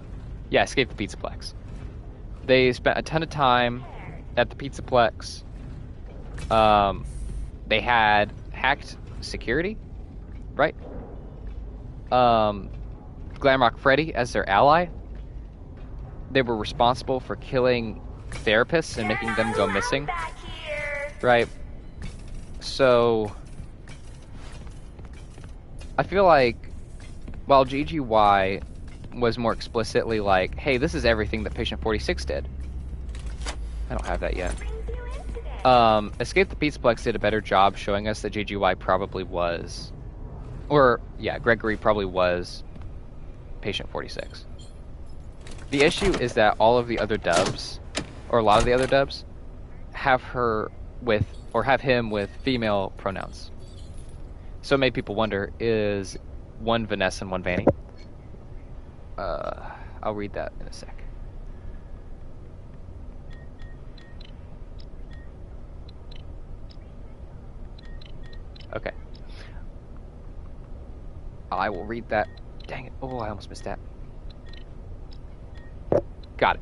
Yeah, escape the Pizzaplex. They spent a ton of time at the Pizzaplex. They had hacked security, right? Glamrock Freddy as their ally. They were responsible for killing therapists and making them go missing, right? So I feel like while GGY was more explicitly like, hey, this is everything that Patient 46 did. I don't have that yet. Escape the Pizzaplex did a better job showing us that GGY probably was, or yeah, Gregory probably was Patient 46. The issue is that all of the other dubs, or a lot of the other dubs, have her with, or have him with female pronouns. So it made people wonder, is one Vanessa and one Vanny? I'll read that in a sec. Okay. I will read that. Dang it. Oh, I almost missed that. Got it.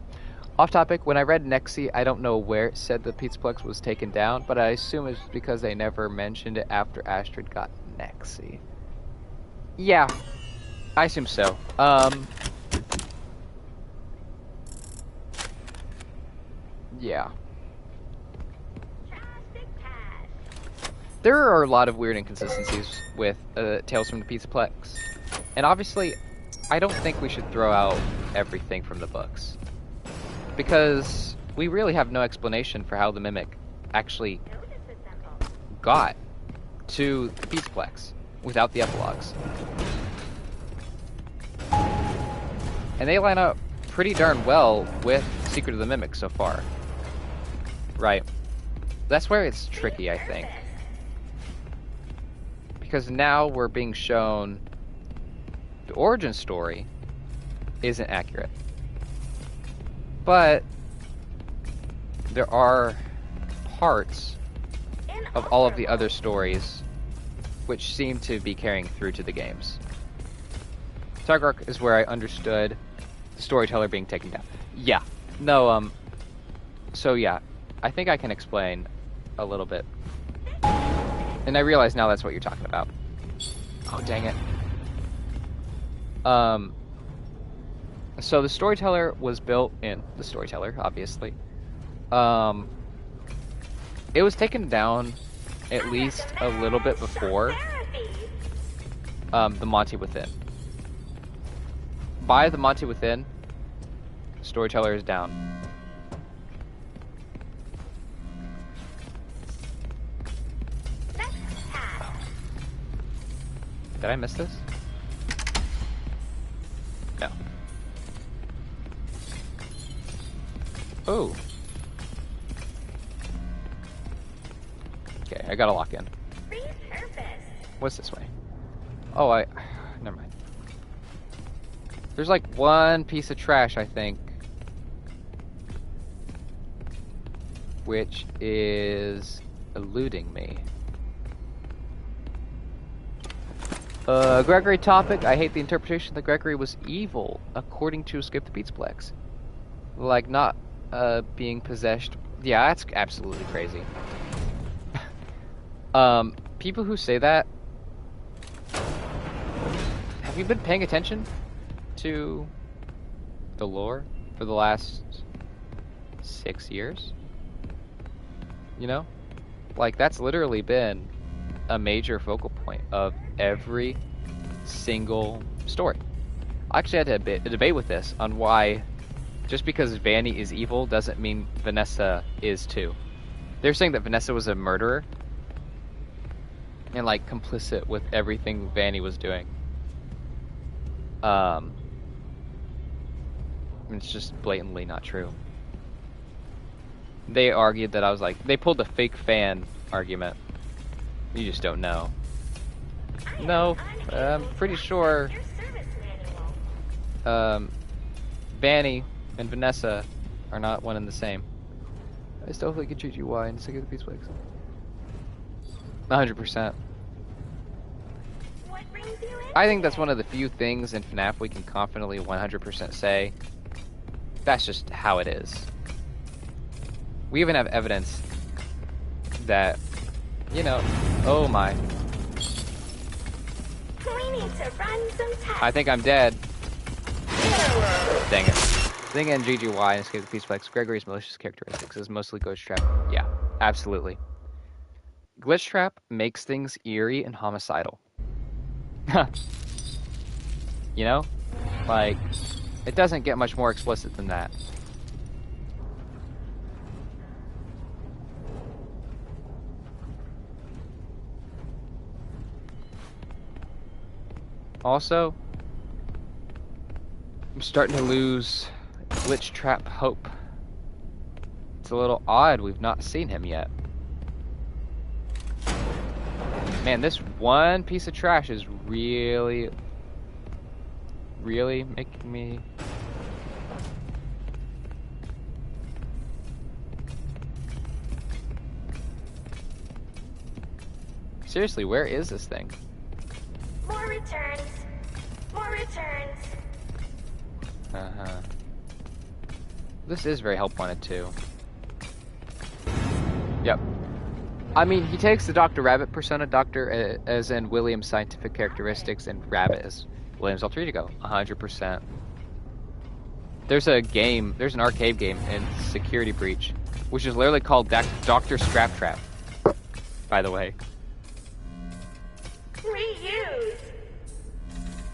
Off topic, when I read Nexi, I don't know where it said the Pizzaplex was taken down, but I assume it's because they never mentioned it after Astrid got Nexi. Yeah, I assume so. Yeah. There are a lot of weird inconsistencies with Tales from the Pizzaplex. And obviously, I don't think we should throw out everything from the books. Because we really have no explanation for how the Mimic actually got to the Pizzaplex without the epilogues. And they line up pretty darn well with Secret of the Mimic so far. Right. That's where it's tricky, I think. Because now we're being shown the origin story isn't accurate. But there are parts of all of the other stories which seem to be carrying through to the games. Targark is where I understood the storyteller being taken down. Yeah. No, so yeah, I think I can explain a little bit. And I realize now that's what you're talking about. Oh, dang it. So the storyteller was built in... The storyteller, obviously. It was taken down at least a little bit before the Monty Within. By the Monty Within, storyteller is down. Did I miss this? No. Oh. Okay, I gotta lock in. What's this way? Oh, never mind. There's like one piece of trash, I think, which is eluding me. Gregory topic. I hate the interpretation that Gregory was evil, according to Escape the Beatsplex. Like, not being possessed. Yeah, that's absolutely crazy. People who say that, have you been paying attention to the lore for the last 6 years? You know? Like, that's literally been a major focal point of every single story. I actually had a debate with this on why just because Vanny is evil doesn't mean Vanessa is too. They're saying that Vanessa was a murderer and like complicit with everything Vanny was doing. It's just blatantly not true. They argued that I was like, they pulled a fake fan argument. You just don't know. No, I'm pretty sure Vanny and Vanessa are not one and the same. I still think I could treat you why and stick with the Beatsplex. 100%. I think that's one of the few things in FNAF we can confidently 100% say. That's just how it is. We even have evidence that, you know, oh my. We need to run some tests. I think I'm dead. Dang it. Thing in GGY and Escape the Beatsplex, Gregory's malicious characteristics is mostly Glitch Trap. Yeah, absolutely. Glitch Trap makes things eerie and homicidal. You know? Like, it doesn't get much more explicit than that. Also, I'm starting to lose Glitch Trap hope. It's a little odd we've not seen him yet. Man, this one piece of trash is really making me... Seriously, where is this thing? More returns. More returns. Uh-huh. This is very help wanted too. Yep. I mean, he takes the Dr. Rabbit persona, Dr. as in William's scientific characteristics, and Rabbit as William's alter ego. 100%. There's an arcade game in Security Breach, which is literally called Dr. Scrap Trap, by the way. Reuse.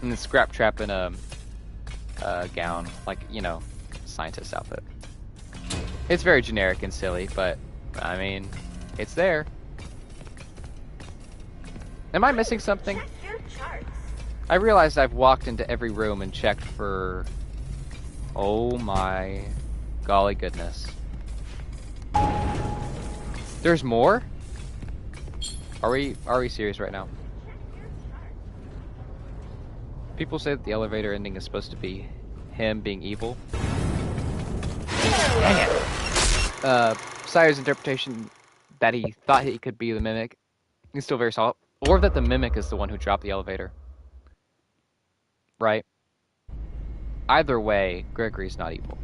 And the Scrap Trap in a gown, like, you know, scientist outfit. It's very generic and silly, but, I mean, it's there. Am I missing something? I realized I've walked into every room and checked for... Oh my golly goodness. There's more? Are we serious right now? People say that the elevator ending is supposed to be him being evil. Dang it! Sire's interpretation that he thought he could be the Mimic is still very solid. Or that the Mimic is the one who dropped the elevator. Right? Either way, Gregory's not evil.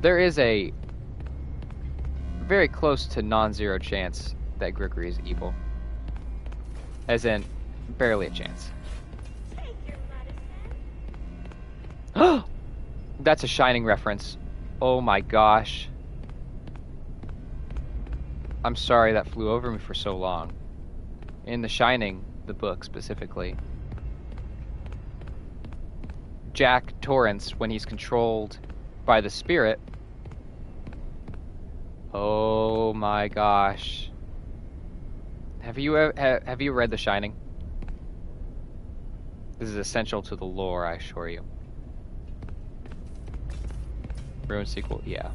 There is a very close to non-zero chance that Gregory is evil. As in, barely a chance. That's a Shining reference. Oh my gosh. I'm sorry that flew over me for so long. In The Shining, the book specifically, Jack Torrance, when he's controlled by the spirit... Oh my gosh. Have you read The Shining? This is essential to the lore, I assure you. Ruin sequel, yeah.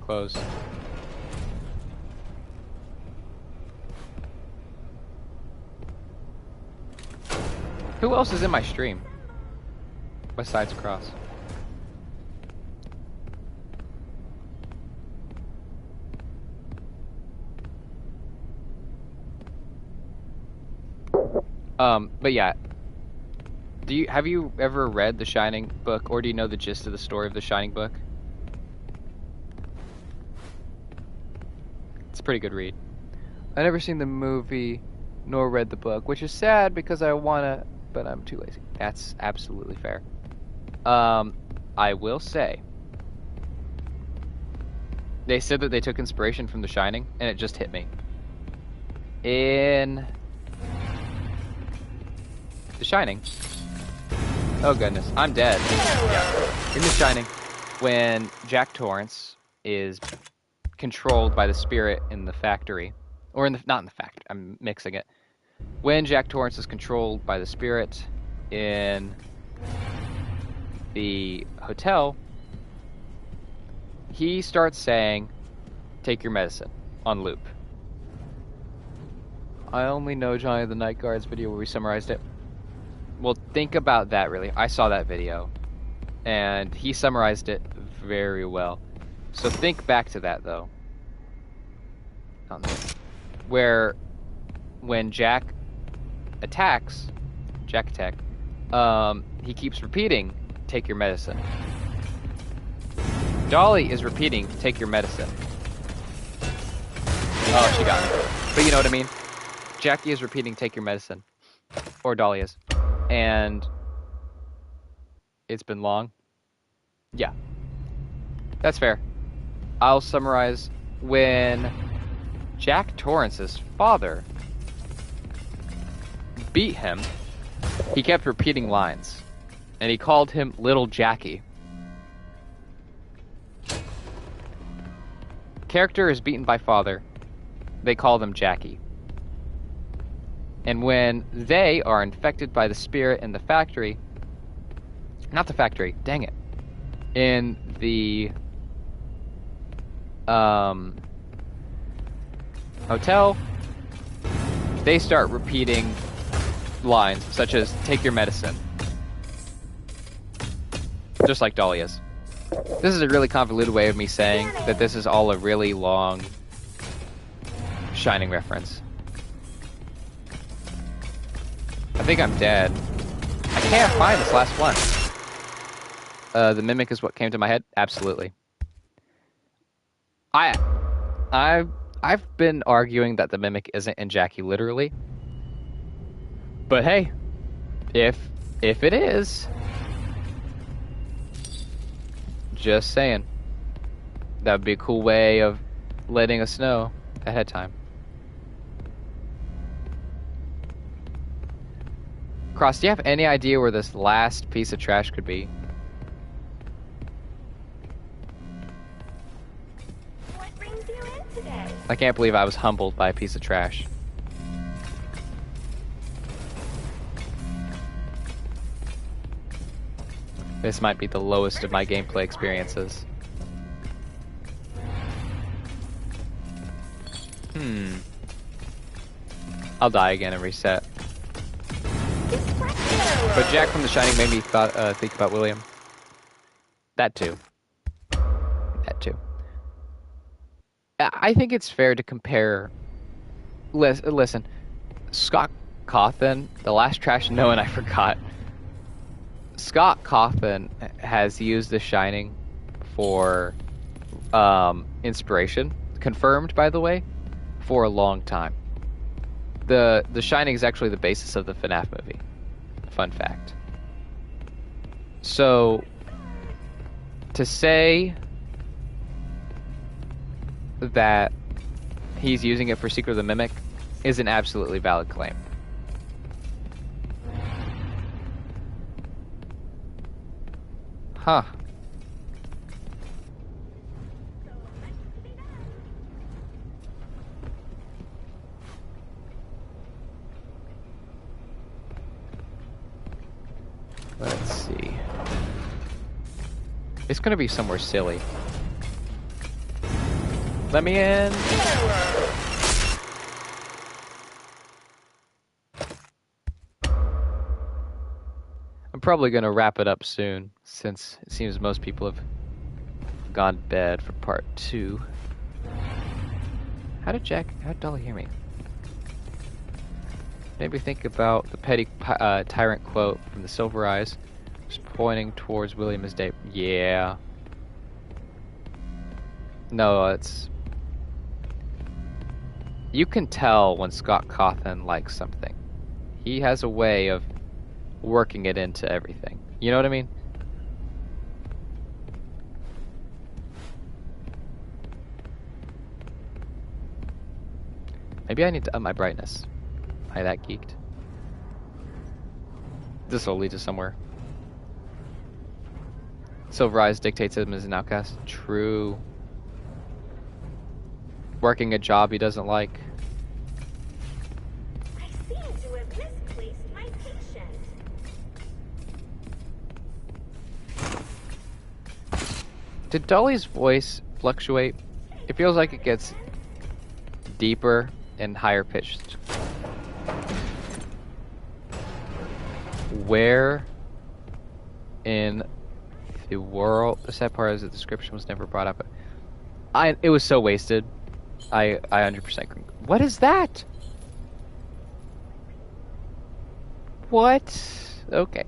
Close. Who else is in my stream? Besides Cross. But yeah. Have you ever read The Shining book, or do you know the gist of the story of The Shining book? It's a pretty good read. I've never seen the movie nor read the book, which is sad because I wanna, but I'm too lazy. That's absolutely fair. I will say, they said that they took inspiration from The Shining, and it just hit me. In The Shining. Oh goodness, I'm dead. Yeah. In The Shining, when Jack Torrance is controlled by the spirit in the factory, or not in the factory, I'm mixing it. When Jack Torrance is controlled by the spirit in the hotel, he starts saying, "Take your medicine," on loop. I only know Johnny the Night Guard's video where we summarized it. Well, think about that, really. I saw that video, and he summarized it very well. So think back to that, though. Where, when Jack attacks, he keeps repeating, "Take your medicine." Dolly is repeating, "Take your medicine." Oh, she got me. But you know what I mean? Jackie is repeating, "Take your medicine." Or Dolly is. And it's been long. Yeah. That's fair. I'll summarize. When Jack Torrance's father beat him, he kept repeating lines. And he called him Little Jackie. Character is beaten by father. They call them Jackie. And when they are infected by the spirit in the factory... Not the factory, dang it. In the... hotel, they start repeating lines such as, "Take your medicine." Just like Dolly is. This is a really convoluted way of me saying that this is all a really long Shining reference. I think I'm dead. I can't find this last one. The mimic is what came to my head? Absolutely. I've been arguing that the mimic isn't in Jackie literally. But hey, if it is, just saying. That would be a cool way of letting us know ahead of time. Cross, do you have any idea where this last piece of trash could be? What brings you in today? I can't believe I was humbled by a piece of trash. This might be the lowest of my gameplay experiences. I'll die again and reset. But Jack from The Shining made me think about William. That too. That too. I think it's fair to compare... Listen. Scott Cawthon, the last trash no and I forgot. Scott Cawthon has used The Shining for inspiration. Confirmed, by the way, for a long time. The Shining is actually the basis of the FNAF movie. Fun fact. So, to say that he's using it for Secret of the Mimic is an absolutely valid claim. Huh. Let's see. It's gonna be somewhere silly. Let me in. I'm probably gonna wrap it up soon, since it seems most people have gone to bed for part 2. How did Dolly hear me? Maybe think about the petty tyrant quote from the Silver Eyes, just pointing towards William as Dave. Yeah. No, it's... You can tell when Scott Cawthon likes something. He has a way of working it into everything. You know what I mean? Maybe I need to up my brightness. Am I that geeked? This will lead to somewhere. Silver Eyes dictates him as an outcast. True. Working a job he doesn't like. I seem to have misplaced my patient. Did Dolly's voice fluctuate? It feels like it gets deeper and higher pitched. Where in the world? The sad part is the description was never brought up. It was so wasted. I 100% agree. What is that? What? Okay.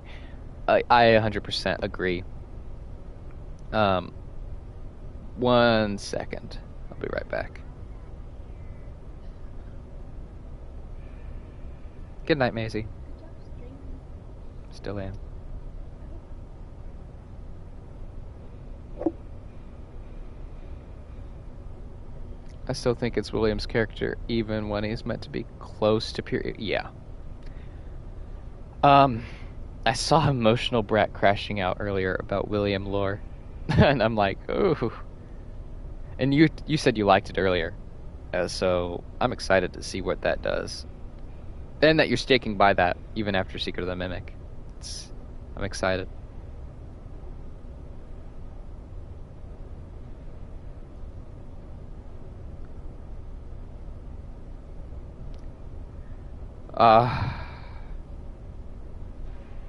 I 100% agree. 1 second. I'll be right back. Good night, Maisie. Still am. I still think it's William's character, even when he's meant to be close to pure. Yeah. I saw Emotional Brat crashing out earlier about William lore, and I'm like, ooh. And you said you liked it earlier, so I'm excited to see what that does, and that you're sticking by that even after Secret of the Mimic. I'm excited.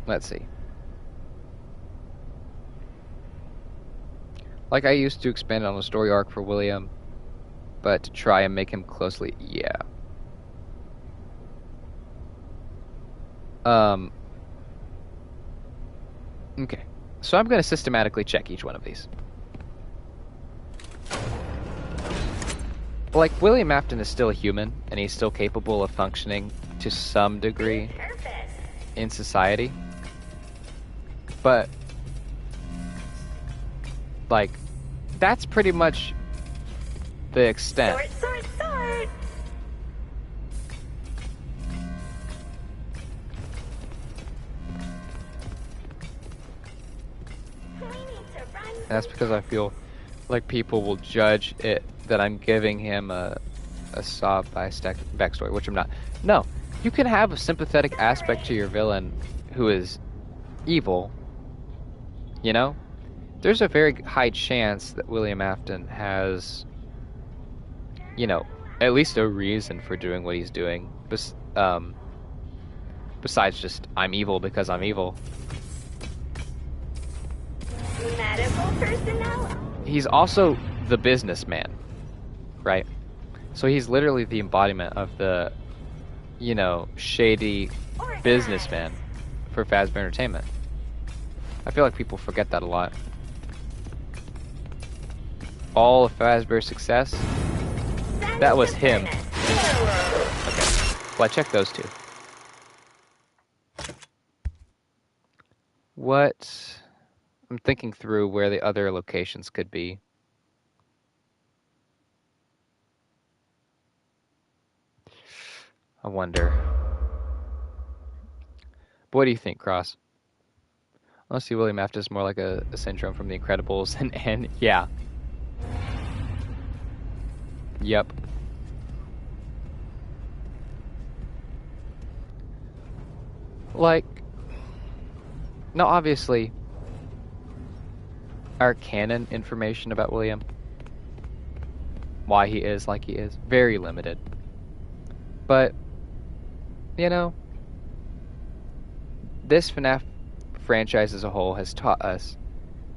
Let's see. Like I used to expand on the story arc for William, but to try and make him closely, yeah. Okay. So I'm going to systematically check each one of these. Like, William Afton is still a human, and he's still capable of functioning to some degree in society. But, like, that's pretty much the extent. Sword. That's because I feel like people will judge it that I'm giving him a sob backstory, which I'm not. No, you can have a sympathetic aspect to your villain who is evil. You know? There's a very high chance that William Afton has, you know, at least a reason for doing what he's doing. Besides just, I'm evil because I'm evil. Medical personnel? He's also the businessman, right? So he's literally the embodiment of the, you know, shady businessman for Fazbear Entertainment. I feel like people forget that a lot. All of Fazbear's success, that was him. Okay, well I checked those two. What... I'm thinking through where the other locations could be. I wonder. What do you think, Cross? Honestly, William Afton is more like a syndrome from The Incredibles, and yeah. Yep. Like, now obviously, our canon information about William, why he is like he is, very limited. But, you know, this FNAF franchise as a whole has taught us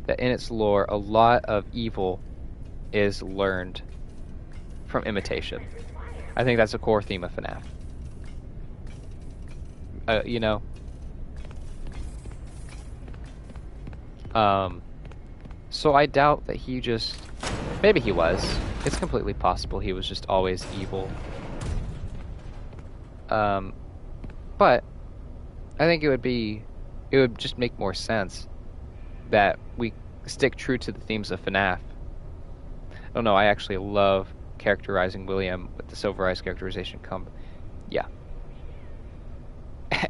that in its lore, a lot of evil is learned from imitation. I think that's a core theme of FNAF. You know, so I doubt that he just, maybe he was. It's completely possible he was just always evil. But I think it would just make more sense that we stick true to the themes of FNAF. I don't know, I actually love characterizing William with the Silver Eyes characterization yeah.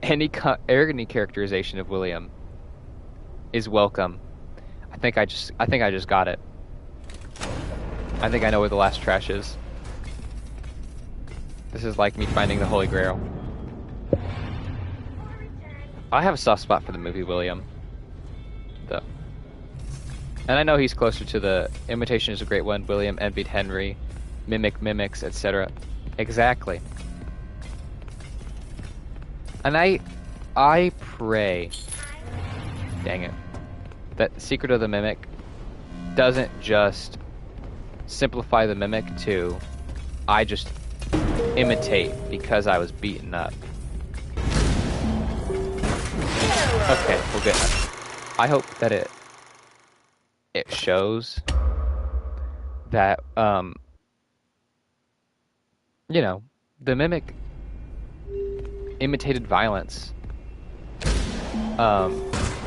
Any characterization of William is welcome. I think I just got it. I think I know where the last trash is. This is like me finding the Holy Grail. I have a soft spot for the movie William, though. And I know he's closer to the Imitation is a Great One, William envied Henry, Mimic mimics, etc. Exactly. And I pray, dang it, that Secret of the Mimic doesn't just simplify the Mimic to, I just imitate because I was beaten up. Okay, we'll get that. I hope that it shows that, you know, the Mimic imitated violence,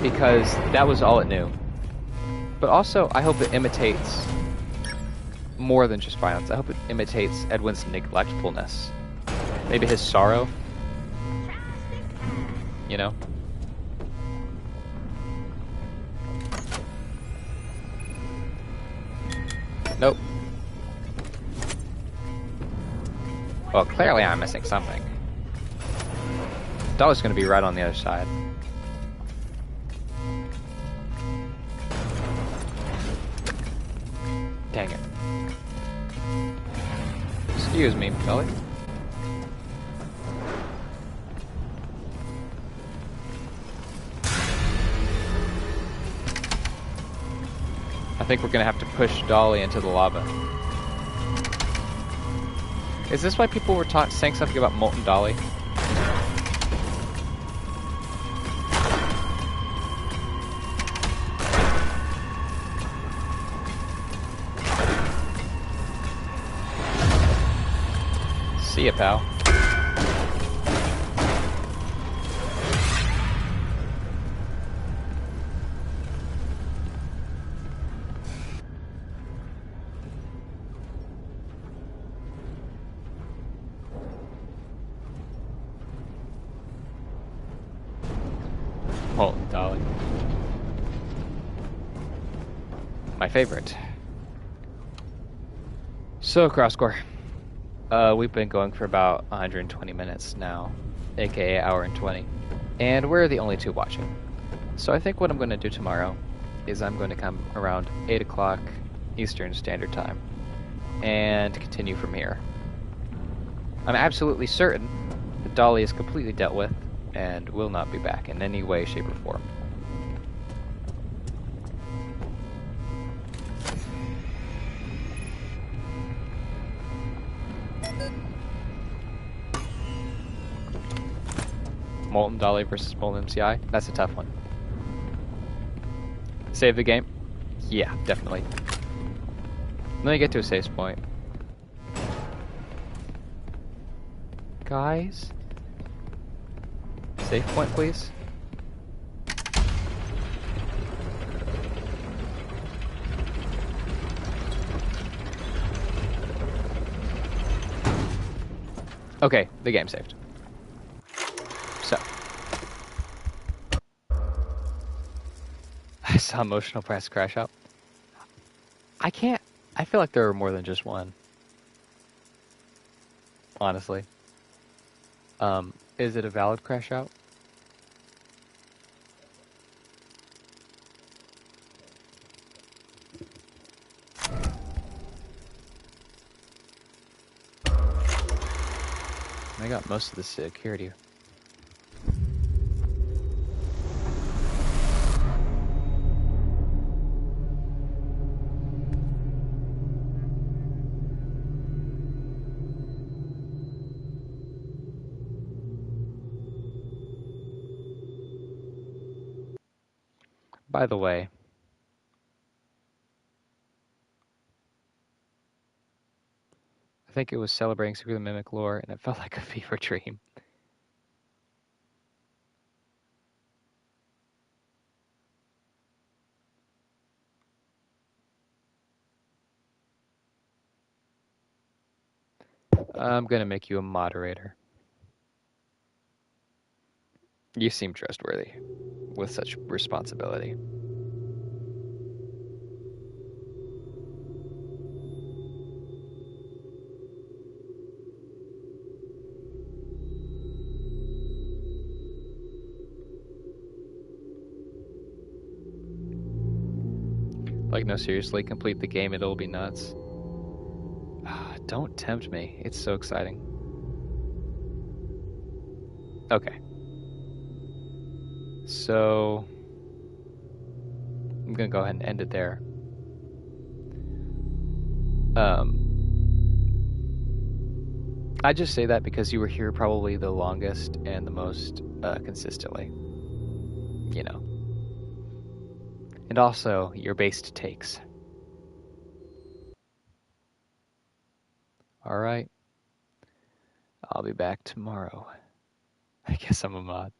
because that was all it knew. But also, I hope it imitates more than just violence. I hope it imitates Edwin's neglectfulness. Maybe his sorrow. You know? Nope. Well, clearly I'm missing something. Dolly's gonna be right on the other side. Dang it. Excuse me, Dolly. I think we're gonna have to push Dolly into the lava. Is this why people were saying something about Molten Dolly? See ya, pal. Molten Dolly. My favorite. So, CrossCore. We've been going for about 120 minutes now, aka hour and 20, and we're the only two watching. So I think what I'm going to do tomorrow is I'm going to come around 8 o'clock Eastern Standard Time and continue from here. I'm absolutely certain that Dolly is completely dealt with and will not be back in any way, shape, or form. Molten Dolly versus Molten MCI? That's a tough one. Save the game? Yeah, definitely. Let me get to a save point. Guys? Save point, please? Okay, the game saved. So. I saw emotional press crash out. I feel like there are more than just one. Honestly. Is it a valid crash out? I got most of the security. By the way, I think it was celebrating Secret of the Mimic lore, and it felt like a fever dream. I'm gonna make you a moderator. You seem trustworthy with such responsibility. Like, no, seriously, complete the game, it'll be nuts. Don't tempt me. It's so exciting. Okay. So, I'm gonna go ahead and end it there. I just say that because you were here probably the longest and the most consistently. You know. And also, your based takes. Alright. I'll be back tomorrow. I guess I'm a mod.